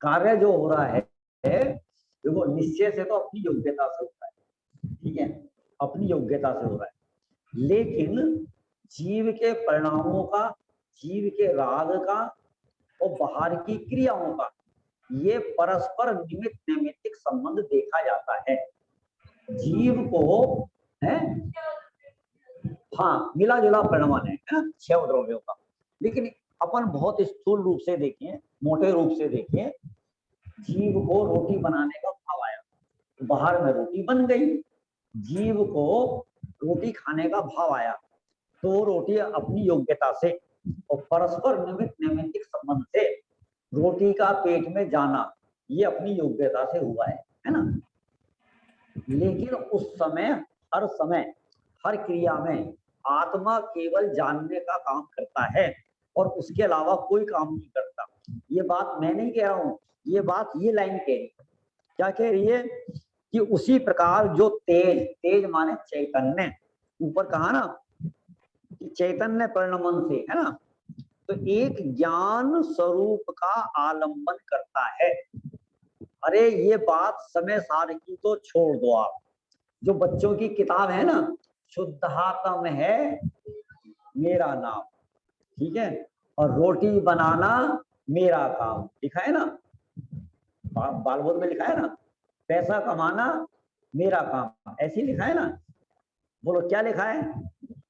कार्य जो हो रहा है देखो, निश्चय से तो अपनी योग्यता से होता है, ठीक है, अपनी योग्यता से हो रहा है। लेकिन जीव के परिणामों का, जीव के राग का और बाहर की क्रियाओं का ये परस्पर निमित्त नैमित्तिक संबंध देखा जाता है। जीव को है, हाँ, मिला जुला परिणाम है ना 6 द्रव्यों का। लेकिन अपन बहुत स्थूल रूप से देखें, मोटे रूप से देखें, जीव को रोटी बनाने का भाव आया, बाहर में रोटी बन गई। जीव को रोटी खाने का भाव आया, तो रोटी अपनी योग्यता से और परस्पर निमित्त नैमित्तिक संबंध से रोटी का पेट में जाना ये अपनी योग्यता से हुआ है ना। लेकिन उस समय, हर समय, हर क्रिया में आत्मा केवल जानने का काम करता है और उसके अलावा कोई काम नहीं करता। ये बात मैं नहीं कह रहा हूं, ये बात ये लाइन कह रही है। क्या कह रही है? कि उसी प्रकार जो तेज, तेज माने चैतन्य, ऊपर कहा ना कि चैतन्य परिणमन से, है ना, तो एक ज्ञान स्वरूप का आलंबन करता है। अरे ये बात समय सार की तो छोड़ दो आप, जो बच्चों की किताब है ना, शुद्धात्म है मेरा नाम, ठीक है, और रोटी बनाना मेरा काम, लिखा है ना, बालबोध में लिखा है ना, पैसा कमाना मेरा काम, ऐसे लिखा है ना। बोलो क्या लिखा है?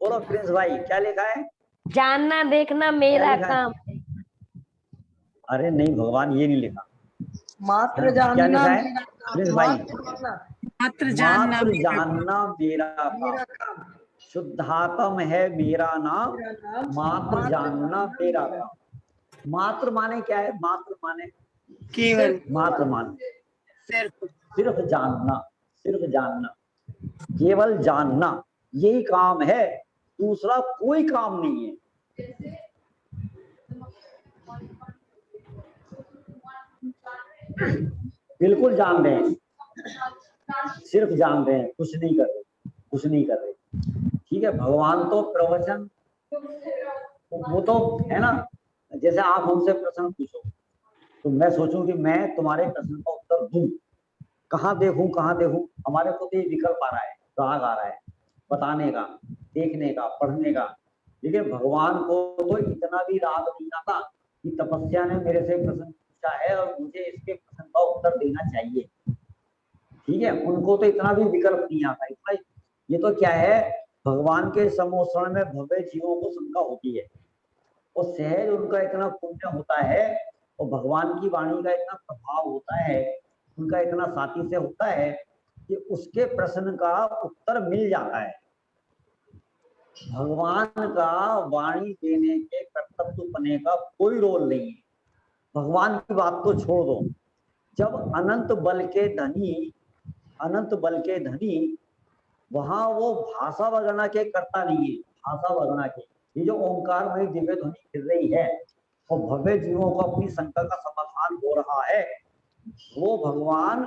बोलो प्रिंस भाई, क्या लिखा है? जानना देखना मेरा काम। अरे नहीं भगवान, ये नहीं लिखा। मात्र क्या जानना लिखा है मेरा काम, प्रिंस भाई? मात्र जानना जानना मेरा काम, शुद्धात्म है मेरा नाम, मात्र जानना मेरा काम। मात्र माने क्या है? मात्र माने केवल, मात्र माने सिर्फ, सिर्फ जानना, सिर्फ जानना, केवल जानना, यही काम है, दूसरा कोई काम नहीं है। बिल्कुल जान रहे हैं, सिर्फ जान रहे हैं, कुछ नहीं कर रहे, कुछ नहीं कर रहे, ठीक है। भगवान तो प्रवचन, वो तो है ना, जैसे आप हमसे प्रश्न पूछो तो मैं सोचूं कि मैं तुम्हारे प्रश्न का उत्तर दूं, कहाँ देखूं, कहाँ देखूं, हमारे को तो ये विकल्प आ रहा है, राग आ रहा है बताने का, देखने का, पढ़ने का। लेकिन भगवान को तो इतना भी राग नहीं आता कि तपस्या ने मेरे से प्रश्न पूछा है और मुझे इसके प्रश्न का उत्तर देना चाहिए, ठीक है। उनको तो इतना भी विकल्प नहीं आता। इतना, ये तो क्या है, भगवान के समोषण में भव्य जीवों को शंका होती है, और सहज उनका इतना पुण्य होता है और भगवान की वाणी का इतना प्रभाव होता है, उनका इतना साथी से होता है कि उसके प्रश्न का उत्तर मिल जाता है। भगवान का वाणी देने के कर्तव्य बने का कोई रोल नहीं है। भगवान की बात तो छोड़ दो, जब अनंत बल के धनी, अनंत बल के धनी, वहां वो भाषा वगैरह के करता नहीं है, भाषा वगैरह के, ये जो ओंकार में दिव्य ध्वनि फिर रही है और भव्य जीवों को अपनी शंका का समाधान हो रहा है, वो भगवान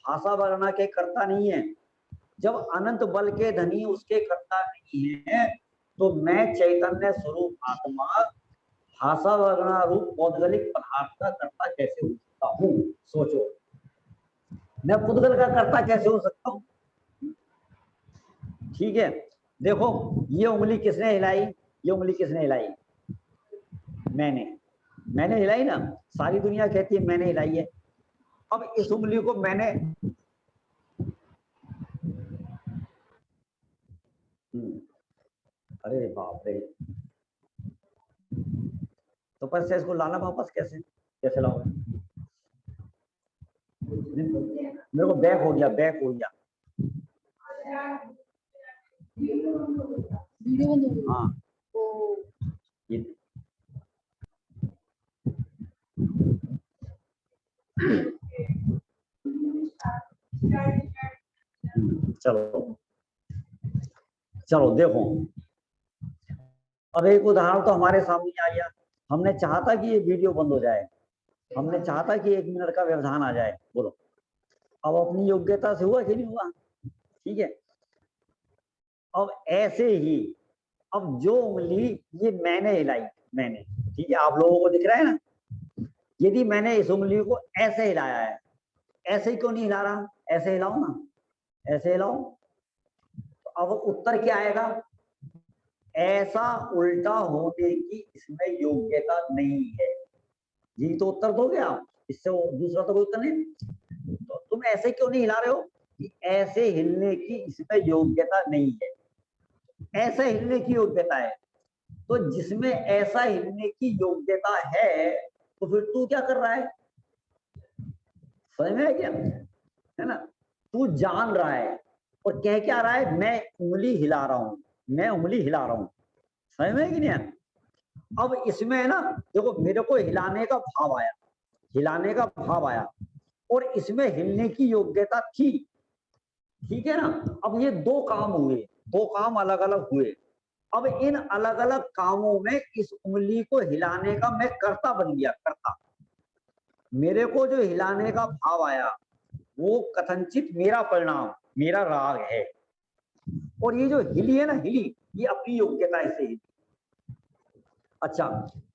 भाषा वगैरह के करता नहीं है। जब अनंत बल के धनी उसके करता नहीं है तो मैं चैतन्य स्वरूप आत्मा भाषा वर्णा रूप पौद्गलिक पदार्थ का कर्ता कैसे हो सकता हूँ? सोचो, मैं पुद्गल का कर्ता कैसे हो सकता हूँ? ठीक है, देखो ये उंगली किसने हिलाई? ये उंगली किसने हिलाई? मैंने हिलाई ना। सारी दुनिया कहती है मैंने हिलाई है। अब इस उंगली को मैंने अरे बाप रे, तो पर से इसको लाना वापस कैसे लाओगे? मेरे को बैक हो गया। हाँ ये चलो देखो, अब एक उदाहरण तो हमारे सामने आ गया। हमने चाहा था कि ये वीडियो बंद हो जाए, हमने चाहा था कि 1 मिनट का व्यवधान आ जाए। बोलो, अब अपनी योग्यता से हुआ कि नहीं हुआ? ठीक है, अब ऐसे ही अब जो उंगली ये मैंने हिलाई, मैंने, ठीक है, आप लोगों को दिख रहा है ना? यदि मैंने इस उंगली को ऐसे हिलाया है, ऐसे ही क्यों नहीं हिला रहा? ऐसे हिलाओ ना, ऐसे हिलाओ। तो अब उत्तर क्या आएगा? ऐसा उल्टा होने की इसमें योग्यता नहीं है। यही तो उत्तर दोगे आप, इससे दूसरा तो कोई उत्तर नहीं। तो तुम ऐसे क्यों नहीं हिला रहे हो? कि ऐसे हिलने की इसमें योग्यता नहीं है, ऐसे हिलने की योग्यता है। तो जिसमें ऐसा हिलने की योग्यता है, तो फिर तू क्या कर रहा है? समझ में है क्या? है ना? तू जान रहा है और कह क्या रहा है? मैं उंगली हिला रहा हूं, मैं उंगली हिला रहा हूं। समझ में है कि नहीं? अब इसमें है ना, देखो मेरे को हिलाने का भाव आया, हिलाने का भाव आया, और इसमें हिलने की योग्यता थी। ठीक है ना? अब ये 2 काम हुए, 2 काम अलग अलग हुए। अब इन अलग अलग कामों में इस उंगली को हिलाने का मैं कर्ता बन गया, कर्ता। मेरे को जो हिलाने का भाव आया वो कथनचित मेरा परिणाम, मेरा राग है। और ये जो हिली है ना, हिली, ये अपनी योग्यता से हिली। अच्छा,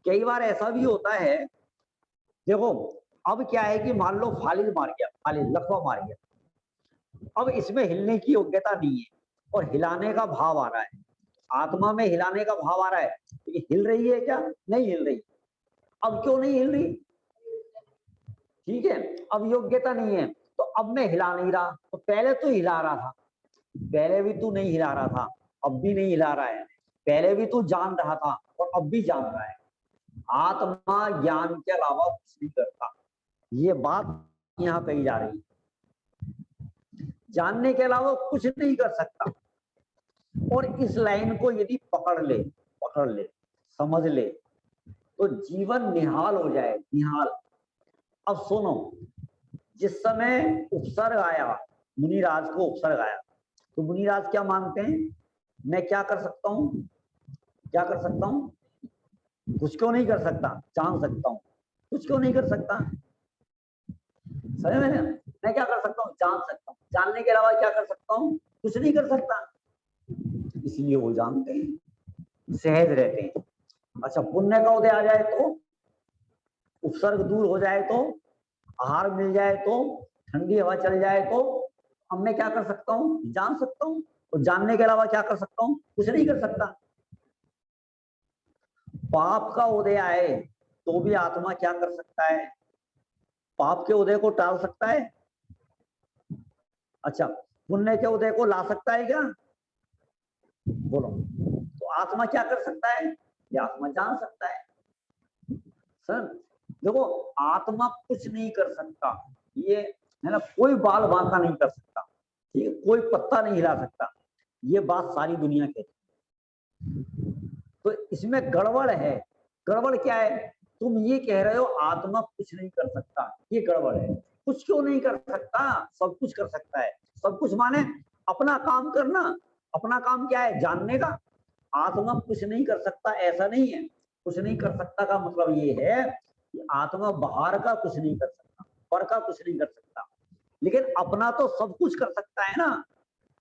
कई बार ऐसा भी होता है, देखो अब क्या है कि मान लो फालिज मार गया, फालिज लकवा मार गया। अब इसमें हिलने की योग्यता नहीं है और हिलाने का भाव आ रहा है, आत्मा में हिलाने का भाव आ रहा है। तो ये हिल रही है क्या? नहीं हिल रही। अब क्यों नहीं हिल रही? ठीक है, अब योग्यता नहीं है, तो अब मैं हिला नहीं रहा। तो पहले तो हिला रहा था, पहले भी तू नहीं हिला रहा था, अब भी नहीं हिला रहा है। पहले भी तू जान रहा था और अब भी जान रहा है। आत्मा ज्ञान के अलावा कुछ नहीं करता, ये बात यहाँ कही जा रही है। जानने के अलावा कुछ नहीं कर सकता। और इस लाइन को यदि पकड़ ले, समझ ले, तो जीवन निहाल हो जाए, निहाल। अब सुनो, जिस समय उपसर्ग आया, मुनिराज को उपसर्ग आया, तो मुनिराज क्या मानते हैं? मैं क्या कर सकता हूं? क्या कर सकता हूं? कुछ क्यों नहीं कर सकता? जान सकता हूं। कुछ क्यों नहीं कर सकता? समझ में? मैं क्या कर सकता हूं? जान सकता हूं। जानने के अलावा क्या कर सकता हूं? कुछ नहीं कर सकता। इसलिए वो जानते हैं, सहज रहते हैं। अच्छा, पुण्य का उदय आ जाए तो, उपसर्ग दूर हो जाए तो, आहार मिल जाए तो, ठंडी हवा चल जाए तो, अब मैं क्या कर सकता हूँ? जान सकता हूँ। और जानने के अलावा क्या कर सकता हूँ? कुछ नहीं कर सकता। पाप का उदय आए तो भी आत्मा क्या कर सकता है? पाप के उदय को टाल सकता है? अच्छा, पुण्य के उदय को ला सकता है क्या? बोलो। तो आत्मा क्या कर सकता है? ये आत्मा जान सकता है। सर देखो, आत्मा कुछ नहीं कर सकता, ये है ना, कोई बाल बांका नहीं कर सकता, ठीक है, कोई पत्ता नहीं हिला सकता। ये बात सारी दुनिया कहती है। तो इसमें गड़बड़ है। गड़बड़ क्या है? तुम ये कह रहे हो आत्मा कुछ नहीं कर सकता, ये गड़बड़ है। कुछ क्यों नहीं कर सकता? सब कुछ कर सकता है। सब कुछ माने अपना काम करना। अपना काम क्या है? जानने का। आत्मा कुछ नहीं कर सकता ऐसा नहीं है। कुछ नहीं कर सकता का मतलब ये है कि आत्मा बाहर का कुछ नहीं कर सकता, पर का कुछ नहीं कर सकता, लेकिन अपना तो सब कुछ कर सकता है ना।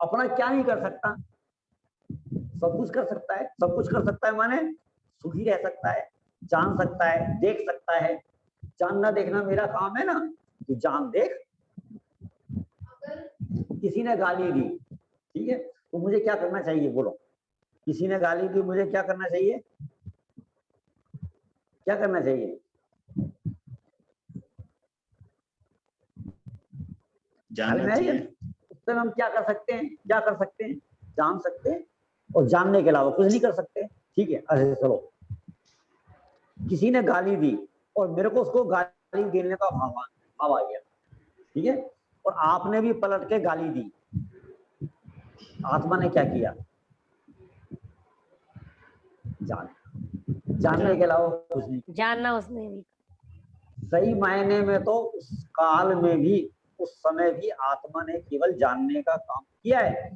अपना क्या नहीं कर सकता? सब कुछ कर सकता है, सब कुछ कर सकता है माने सुखी रह सकता है, जान सकता है, देख सकता है। जानना देखना मेरा काम है ना, तो जान देख। किसी ने गाली दी, ठीक है, तो मुझे क्या करना चाहिए बोलो? किसी ने गाली दी, मुझे क्या करना चाहिए? क्या करना चाहिए? जानना चाहिए। उस समय हम क्या कर सकते हैं? क्या कर सकते हैं? जान सकते हैं, और जानने के अलावा कुछ नहीं कर सकते, ठीक है। अरे चलो, किसी ने गाली दी और मेरे को उसको गाली देने का भाव आ गया, ठीक है, और आपने भी पलट के गाली दी। आत्मा ने क्या किया? जानने के अलावा कुछ नहीं। जानना उसने भी। सही मायने में तो उस काल में भी, उस समय भी आत्मा ने केवल जानने का काम किया है।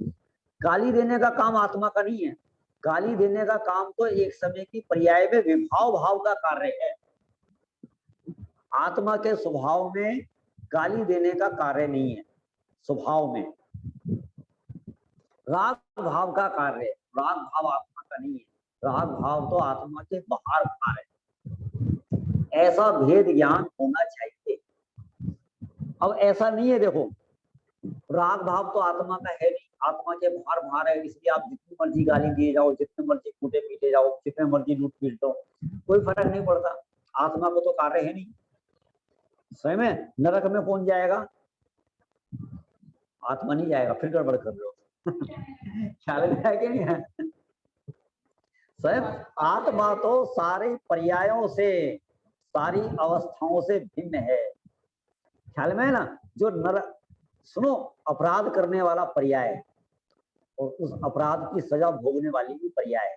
गाली देने का काम आत्मा का नहीं है। गाली देने का काम तो एक समय की पर्याय में विभाव भाव का कार्य है। आत्मा के स्वभाव में गाली देने का कार्य नहीं है। स्वभाव में राग भाव का कार्य है। राग भाव आत्मा का नहीं है। राग भाव तो आत्मा के बाहर कार्य है। ऐसा भेद ज्ञान होना चाहिए। अब ऐसा नहीं है, देखो, राग भाव तो आत्मा का है नहीं, आत्मा के बाहर बाहर है, इसलिए आप जितनी मर्जी गाली दिए जाओ, जितने मर्जी कूटे पीटे जाओ, जितने मर्जी लूट पीट दो, कोई फर्क नहीं पड़ता। आत्मा को तो कार्य है नहीं। स्वयं में नरक में कौन जाएगा? आत्मा नहीं जाएगा, फिर गड़बड़ कर लो। ख्याल में है कि नहीं है? स्वयं आत्मा तो सारे पर्यायों से, सारी अवस्थाओं से भिन्न है। ख्याल में है ना? जो नरक, सुनो, अपराध करने वाला पर्याय है और उस अपराध की सजा भोगने वाली भी पर्याय है।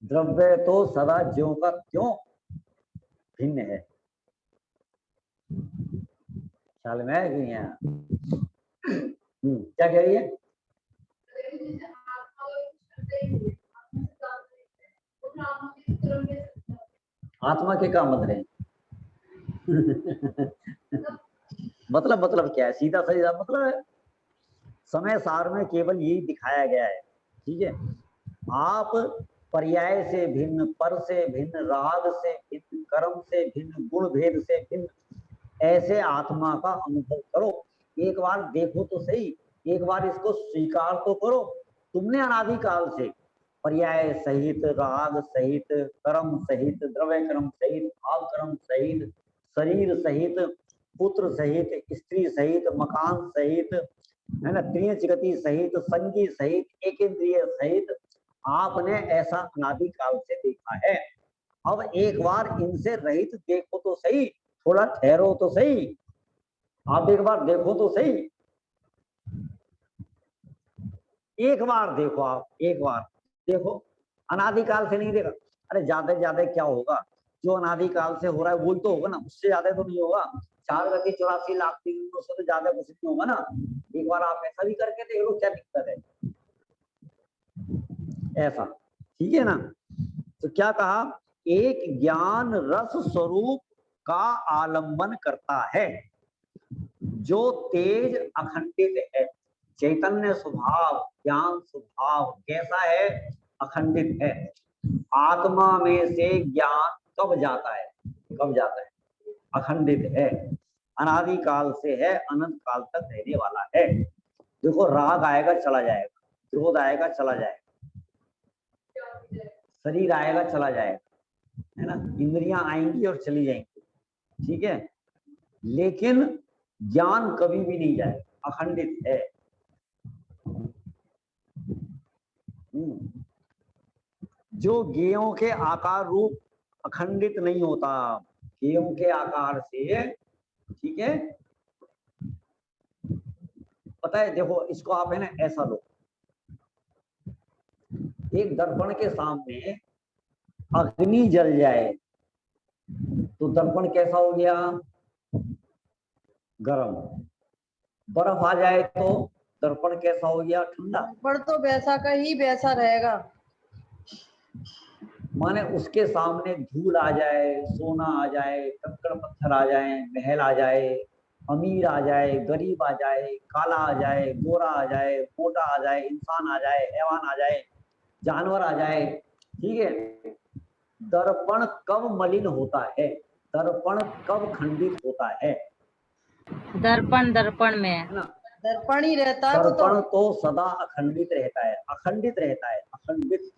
द्रव्य तो सदा ज्यों का त्यों भिन्न है। ख्याल में है कि नहीं है? क्या कह रही है? आत्मा के काम मत रहे। मतलब क्या है? सीधा सीधा मतलब समय सार में केवल यही दिखाया गया है, ठीक है। आप पर्याय से भिन्न, पर से भिन्न, राग से भिन्न, कर्म से भिन्न, गुण भेद से भिन्न, ऐसे आत्मा का अनुभव करो। एक बार देखो तो सही, एक बार इसको स्वीकार तो करो। तुमने अनादिकाल से पर्याय सहित, राग सहित, कर्म सहित, द्रव्य कर्म सहित, भाव कर्म सहित, शरीर सहित, पुत्र सहित, स्त्री सहित, मकान सहित, है ना, त्रियंच गति सहित, संगी सहित, एक इंद्रिय सहित, आपने ऐसा अनादिकाल से देखा है। अब एक बार इनसे रहित देखो तो सही, थोड़ा ठहरो तो सही, आप एक बार देखो तो सही। एक बार देखो, आप एक बार देखो। अनादिकाल से नहीं देखा, अरे ज्यादा से ज्यादा क्या होगा? जो अनादिकाल से हो रहा है वही तो होगा ना, उससे ज्यादा तो नहीं होगा। 4 गति 84 लाख 3 से तो ज्यादा कुछ नहीं होगा ना। एक बार आप ऐसा भी करके देख लो, क्या दिक्कत है? ऐसा, ठीक है ना? तो क्या कहा? एक ज्ञान रस स्वरूप का आलंबन करता है, जो तेज अखंडित है। चैतन्य स्वभाव, ज्ञान स्वभाव कैसा है? अखंडित है। आत्मा में से ज्ञान कब जाता है? कब जाता है? अखंडित है, अनादिकाल से है, अनंत काल तक रहने वाला है। देखो, राग आएगा चला जाएगा, क्रोध आएगा चला जाएगा, शरीर आएगा चला जाएगा, है ना, इंद्रियां आएंगी और चली जाएंगी, ठीक है, लेकिन ज्ञान कभी भी नहीं जाएगा, अखंडित है। जो गेयों के आकार रूप अखंडित नहीं होता, गेयों के आकार से, ठीक है, पता है? देखो, इसको आप है ना ऐसा लो, एक दर्पण के सामने अग्नि जल जाए तो दर्पण कैसा हो गया? गरम। बर्फ आ जाए तो दर्पण कैसा हो गया? ठंडा। दर्पण तो वैसा का ही वैसा रहेगा। माने उसके सामने धूल आ जाए, सोना आ जाए, कंकड़ पत्थर आ जाए, महल आ जाए, अमीर आ जाए, गरीब आ जाए, काला आ जाए, गोरा आ जाए, मोटा आ जाए, इंसान आ जाए, हैवान आ जाए, जानवर आ जाए, ठीक है। दर्पण कब मलिन होता है? दर्पण कब खंडित होता है? दर्पण में है ना? दर्पण ही रहता है वो दर्पण तो सदा अखंडित रहता है, अखंडित रहता है, अखंडित।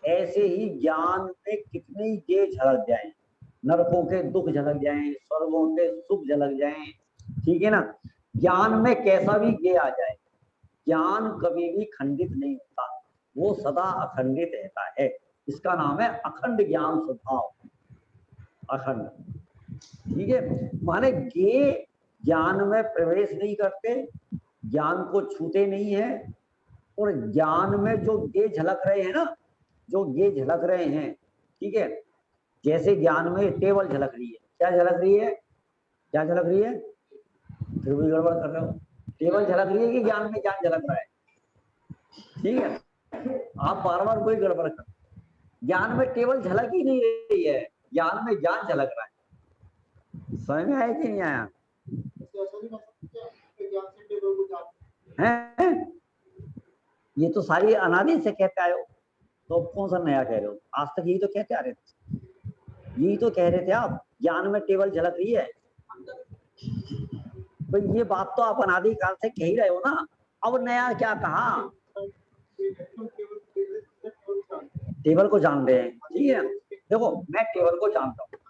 ऐसे ही ज्ञान में कितने ही ये झलक जाए, नरकों के दुख झलक जाएं, स्वर्गों के सुख झलक जाएं, ठीक है ना। ज्ञान में कैसा भी ये आ जाए, ज्ञान कभी भी खंडित नहीं होता, वो सदा अखंडित रहता है। इसका नाम है अखंड ज्ञान स्वभाव, अखंड, ठीक है। माने ये ज्ञान में प्रवेश नहीं करते, ज्ञान को छूते नहीं है, और ज्ञान में जो ये झलक रहे हैं ना, जो ये झलक रहे हैं, ठीक है। जैसे ज्ञान में टेबल झलक रही है, क्या झलक रही है? क्या झलक रही है? फिर भी गड़बड़ कर रहे हो। टेबल झलक रही है कि ज्ञान में ज्ञान झलक रहा है? ठीक है, आप बार बार कोई गड़बड़ कर, ज्ञान में टेबल झलक ही नहीं रही है, ज्ञान में ज्ञान झलक रहा है। समझ में आया कि नहीं आया? है? ये तो सारी अनादि से कहते आए हो, तो कौन सा नया कह रहे हो? आज तक यही तो कहते आ रहे थे, यही तो कह रहे थे आप, ज्ञान में टेबल झलक रही है। तो ये बात तो आप अनादि काल से कह ही रहे हो ना, अब नया क्या कहा? टेबल को जान रहे हैं, ठीक है। देखो मैं टेबल को जानता हूँ,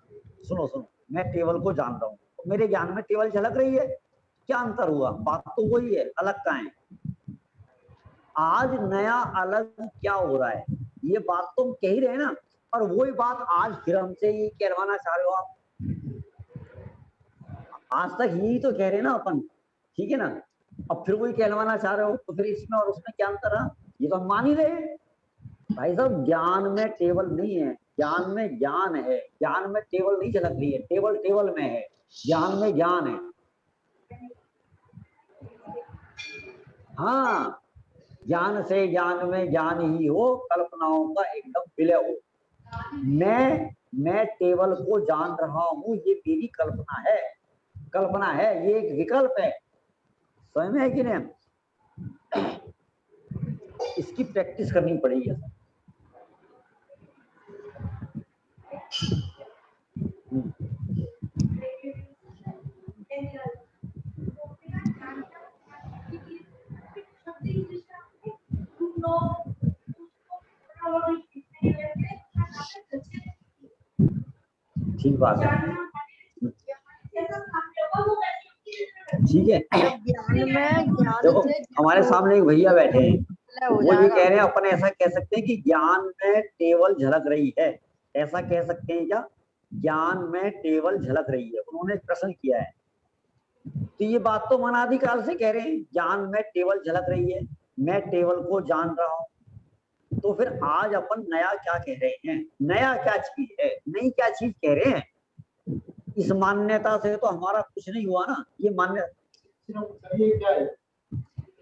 सुनो सुनो, मैं टेबल को जान रहा हूँ, मेरे ज्ञान में टेबल झलक रही है, क्या अंतर हुआ? बात तो वही है, अलग का है। आज नया अलग क्या हो रहा है, ये बात तुम कह ही रहे हैं ना, और वही बात आज फिर हमसे ये कहवाना चाह रहे हो आप। आज तक यही तो कह रहे हैं ना अपन, ठीक है ना। अब फिर वही कहलवाना चाह रहे हो, तो फिर इसमें और उसमें क्या अंतर है? ये तो हम मान ही रहे हैं भाई साहब, ज्ञान में टेबल नहीं है, ज्ञान में ज्ञान है, ज्ञान में टेबल नहीं झलक रही है, टेबल टेबल में है, ज्ञान में ज्ञान है। हाँ, ज्ञान से ज्ञान में ज्ञान ही हो, कल्पनाओं का एकदम विलय हो। मैं टेबल को जान रहा हूं, ये मेरी कल्पना है, कल्पना है, ये एक विकल्प है, समझ में है कि नहीं? इसकी प्रैक्टिस करनी पड़ेगी। ठीक बात है, ठीक है। देखो हमारे सामने एक भैया बैठे हैं, वो ये कह रहे हैं, अपन ऐसा कह सकते हैं कि ज्ञान में टेबल झलक रही है, ऐसा कह सकते हैं क्या? ज्ञान में टेबल झलक रही है, उन्होंने प्रश्न किया है। तो ये बात तो अनादि काल से कह रहे हैं, ज्ञान में टेबल झलक रही है, मैं टेबल को जान रहा हूं। तो फिर आज अपन नया क्या कह रहे हैं? नया क्या चीज है, नई क्या चीज कह रहे हैं? इस मान्यता से तो हमारा कुछ नहीं हुआ ना, ये मान्य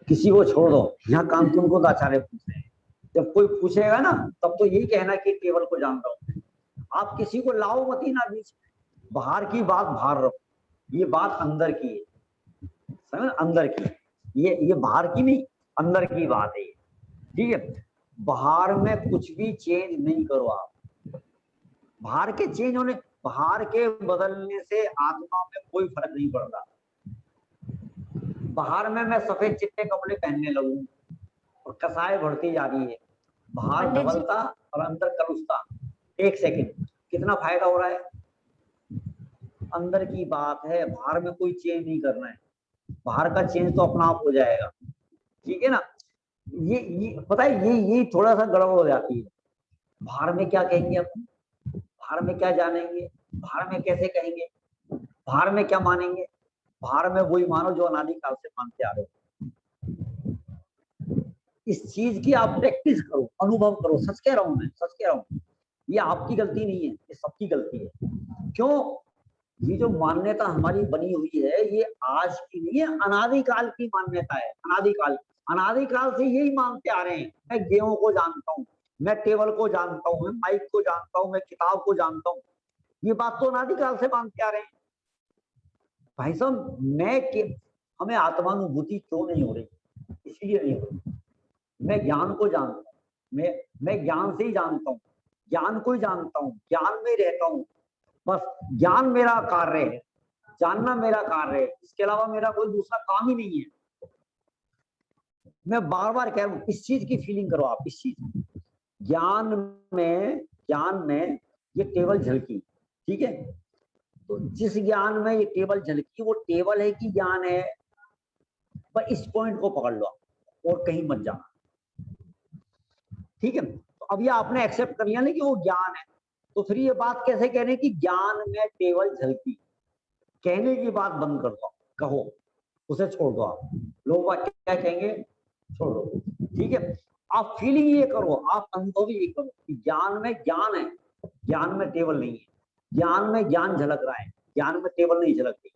किसी को छोड़ दो, यहाँ काम तुमको आचार्य पूछ रहे हैं। जब कोई पूछेगा ना, तब तो यही कहना कि टेबल को जान रहा हूं। आप किसी को लाओ मत ही ना बीच, बाहर की बात बाहर रखो, ये बात अंदर की है, समझ? अंदर की, ये बाहर की नहीं, अंदर की बात है, ठीक है। बाहर में कुछ भी चेंज नहीं करो आप, बाहर के चेंज होने, बाहर के बदलने से आत्मा में कोई फर्क नहीं पड़ता। बाहर में मैं सफेद चिट्टे कपड़े पहनने लगूं और कसाई बढ़ती जा रही है, बाहर बदलता और अंदर कलुषता, एक सेकंड, कितना फायदा हो रहा है? अंदर की बात है, बाहर में कोई चेंज नहीं करना है, बाहर का चेंज तो अपना आप हो जाएगा, ठीक है ना। ये पता है, ये थोड़ा सा गड़बड़ हो जाती है। बाहर में क्या कहेंगे अपन, बाहर में क्या जानेंगे, बाहर में कैसे कहेंगे, बाहर में क्या मानेंगे? बाहर में वही मानो जो अनादि काल से मानते आ रहे हो। इस चीज की आप प्रैक्टिस करो, अनुभव करो, सच कह रहा हूं मैं, सच कह रहा हूं। ये आपकी गलती नहीं है, ये सबकी गलती है। क्यों? ये जो मान्यता हमारी बनी हुई है, ये आज की नहीं है, अनादि काल की मान्यता है, अनादि काल से यही मानते आ रहे हैं। मैं गेहूं को जानता हूँ, मैं टेबल को जानता हूँ, मैं माइक को जानता हूँ, मैं किताब को जानता हूँ, ये बात तो अनादि काल से मानते आ रहे हैं। भाई साहब हमें आत्मानुभूति क्यों नहीं हो रही? इसलिए नहीं हो रही, मैं ज्ञान को जानता हूँ, मैं ज्ञान से ही जानता हूँ, ज्ञान को ही जानता हूँ, ज्ञान में रहता हूँ, बस ज्ञान मेरा कार्य है, जानना मेरा कार्य है, इसके अलावा मेरा कोई दूसरा काम ही नहीं है। मैं बार बार कह रहा हूँ, इस चीज की फीलिंग करो आप, इस चीज ज्ञान में ये टेबल झलकी, ठीक है, तो जिस ज्ञान में ये टेबल झलकी वो टेबल है कि ज्ञान है, बस इस पॉइंट को पकड़ लो और कहीं मत जाना, ठीक है। तो अब ये आपने एक्सेप्ट कर लिया ना कि वो ज्ञान है, तो फिर ये बात कैसे कह रहे हैं कि ज्ञान में टेबल झलकी, कहने की बात बंद कर दो, कहो, उसे छोड़ दो, आप लोग क्या कहेंगे छोड़ दो, ठीक है। आप फीलिंग ये करो, आप अनुभव ये करो कि ज्ञान में ज्ञान है, ज्ञान में टेबल नहीं है, ज्ञान में ज्ञान झलक रहा है, ज्ञान में टेबल नहीं झलक रही।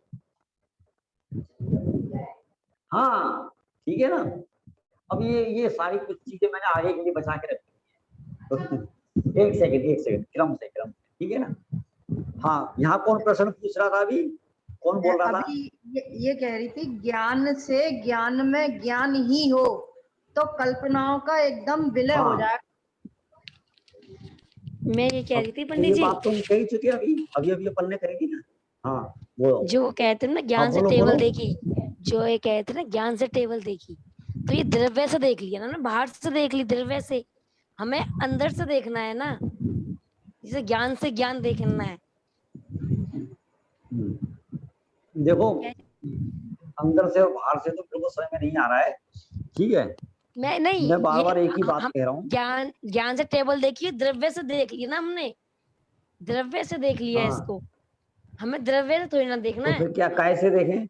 हाँ ठीक है ना। अब ये सारी कुछ चीजें मैंने आगे के लिए बचा के रखी है। एक सेकंड क्रम से, ठीक है ना। हाँ, यहाँ कौन प्रश्न पूछ रहा था अभी, कौन बोल रहा था? ये कह रही थी ज्ञान से ज्ञान में ज्ञान ही हो तो कल्पनाओं का एकदम विलय हो जाए। मैं ये कह रही थी पंडित जी, बात तो हम कह चुके अभी पढ़ने करेगी ना। हाँ बोलो। जो कहते हैं ना ज्ञान से टेबल देखी, जो ये कहते हैं ना ज्ञान से टेबल देखी, तो ये द्रव्य से देख लिया ना, बाहर से देख ली द्रव्य से, हमें अंदर से देखना है ना, जिसे ज्ञान से ज्ञान देखना है। देखो अंदर से और बाहर से तो बिल्कुल समझ में नहीं आ रहा है, ठीक है। मैं बार-बार एक ही बात कह रहा हूँ। ज्ञान से टेबल देखिए, द्रव्य से देख लिया ना हमने, द्रव्य से देख लिया है इसको, हमें द्रव्य से थोड़ी ना देखना है। फिर क्या काय से देखें?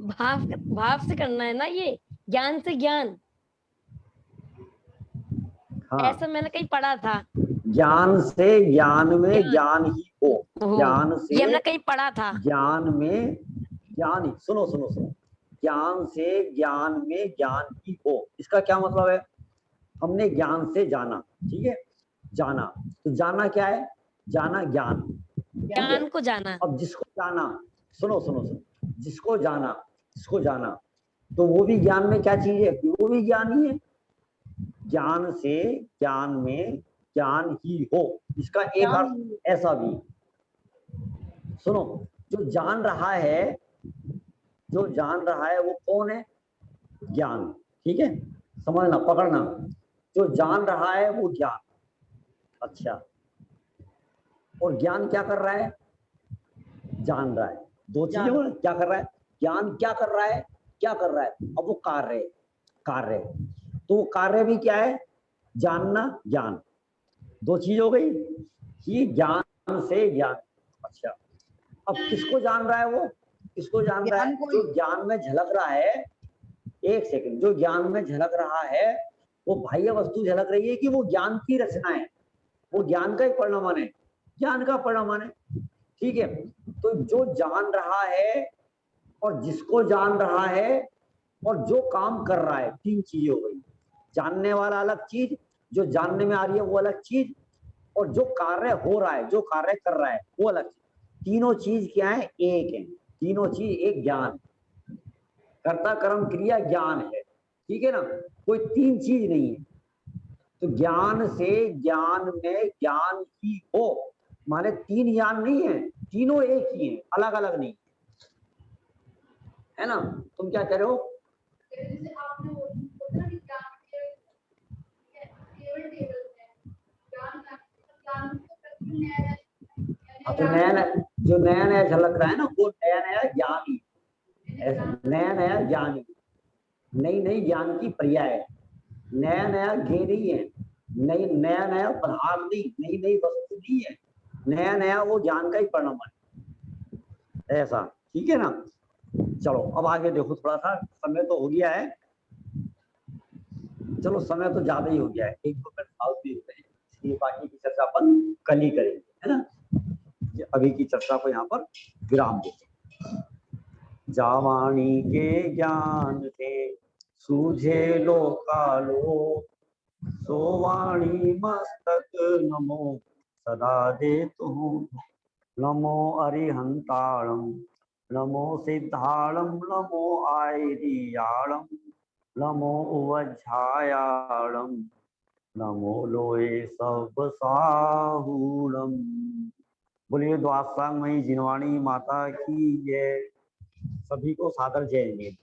भाव से करना है ना, ये ज्ञान से ज्ञान। ऐसा मैंने कहीं पढ़ा था, ज्ञान से ज्ञान में ज्ञान ही हो, ज्ञान से ये हमने कहीं पढ़ा था, ज्ञान में ज्ञान ही, सुनो, ज्ञान से ज्ञान में ज्ञान ही हो, इसका क्या मतलब है? हमने ज्ञान से जाना, ठीक है, जाना, तो जाना क्या है? जाना ज्ञान को जाना। अब जिसको जाना, सुनो, जिसको जाना तो वो भी ज्ञान में क्या चीज है? वो भी ज्ञान ही है। ज्ञान से ज्ञान में ज्ञान ही हो, इसका एक अर्थ ऐसा भी। सुनो, जो जान रहा है वो कौन है? ज्ञान, ठीक है, समझना, पकड़ना, जो जान रहा है वो ज्ञान। अच्छा, और ज्ञान क्या कर रहा है? जान रहा है। दो चीजें, क्या कर रहा है? ज्ञान क्या कर रहा है? अब वो कार्य, तो वो कार्य भी क्या है? जानना, ज्ञान। दो चीज हो गई, कि ज्ञान से ज्ञान। अच्छा, अब किसको जान रहा है? वो किसको जान रहा है? जो ज्ञान में झलक रहा है, एक सेकंड, जो ज्ञान में झलक रहा है वो बाह्य वस्तु झलक रही है कि वो ज्ञान की रचना है, वो ज्ञान का ही परिणाम है, ज्ञान का परिणाम है, ठीक है। तो जो जान रहा है और जिसको जान रहा है और जो काम कर रहा है, तीन चीजें हो गई। जानने वाला अलग चीज, जो जानने में आ रही है वो अलग चीज, और जो कार्य हो रहा है, जो कार्य कर रहा है वो अलग चीज। तीनों चीज क्या है? एक है। तीनों चीज एक ज्ञान, कर्ता कर्म क्रिया ज्ञान है, ठीक है ना, कोई तीन चीज नहीं है। तो ज्ञान से ज्ञान में ज्ञान ही हो, माने तीन ज्ञान नहीं है, तीनों एक ही है, अलग अलग नहीं है ना। तुम क्या कह रहे हो? तो जो नया झलक रहा है ना, वो नया ज्ञान ही, नया ज्ञान ही, नई ज्ञान की पर्याय है। नया ज्ञान नहीं है, नया पदार्थ नहीं, नई वस्तु नहीं है, नया वो ज्ञान का ही परिणाम है, ऐसा, ठीक है ना। चलो अब आगे देखो, थोड़ा सा समय तो हो गया है, चलो समय तो ज्यादा ही हो गया है, 1-2 मिनट फालतू ही होते हैं, इसलिए बाकी की चर्चा अपन कल ही करेंगे, है ना। अभी की चर्चा को यहाँ पर विराम देते। जावाणी के ज्ञान से सूझे लोकालो, सोवाणी मस्तक नमो सदा दे तू, नमो अरिहंताणम नमो सिद्धाणम नमो आयरियाणम नमो उवज्झायाणम नमो लोए सब साहूणम। बोलिए द्वादशांगमयी जिनवाणी माता की जय। सभी को सादर जय।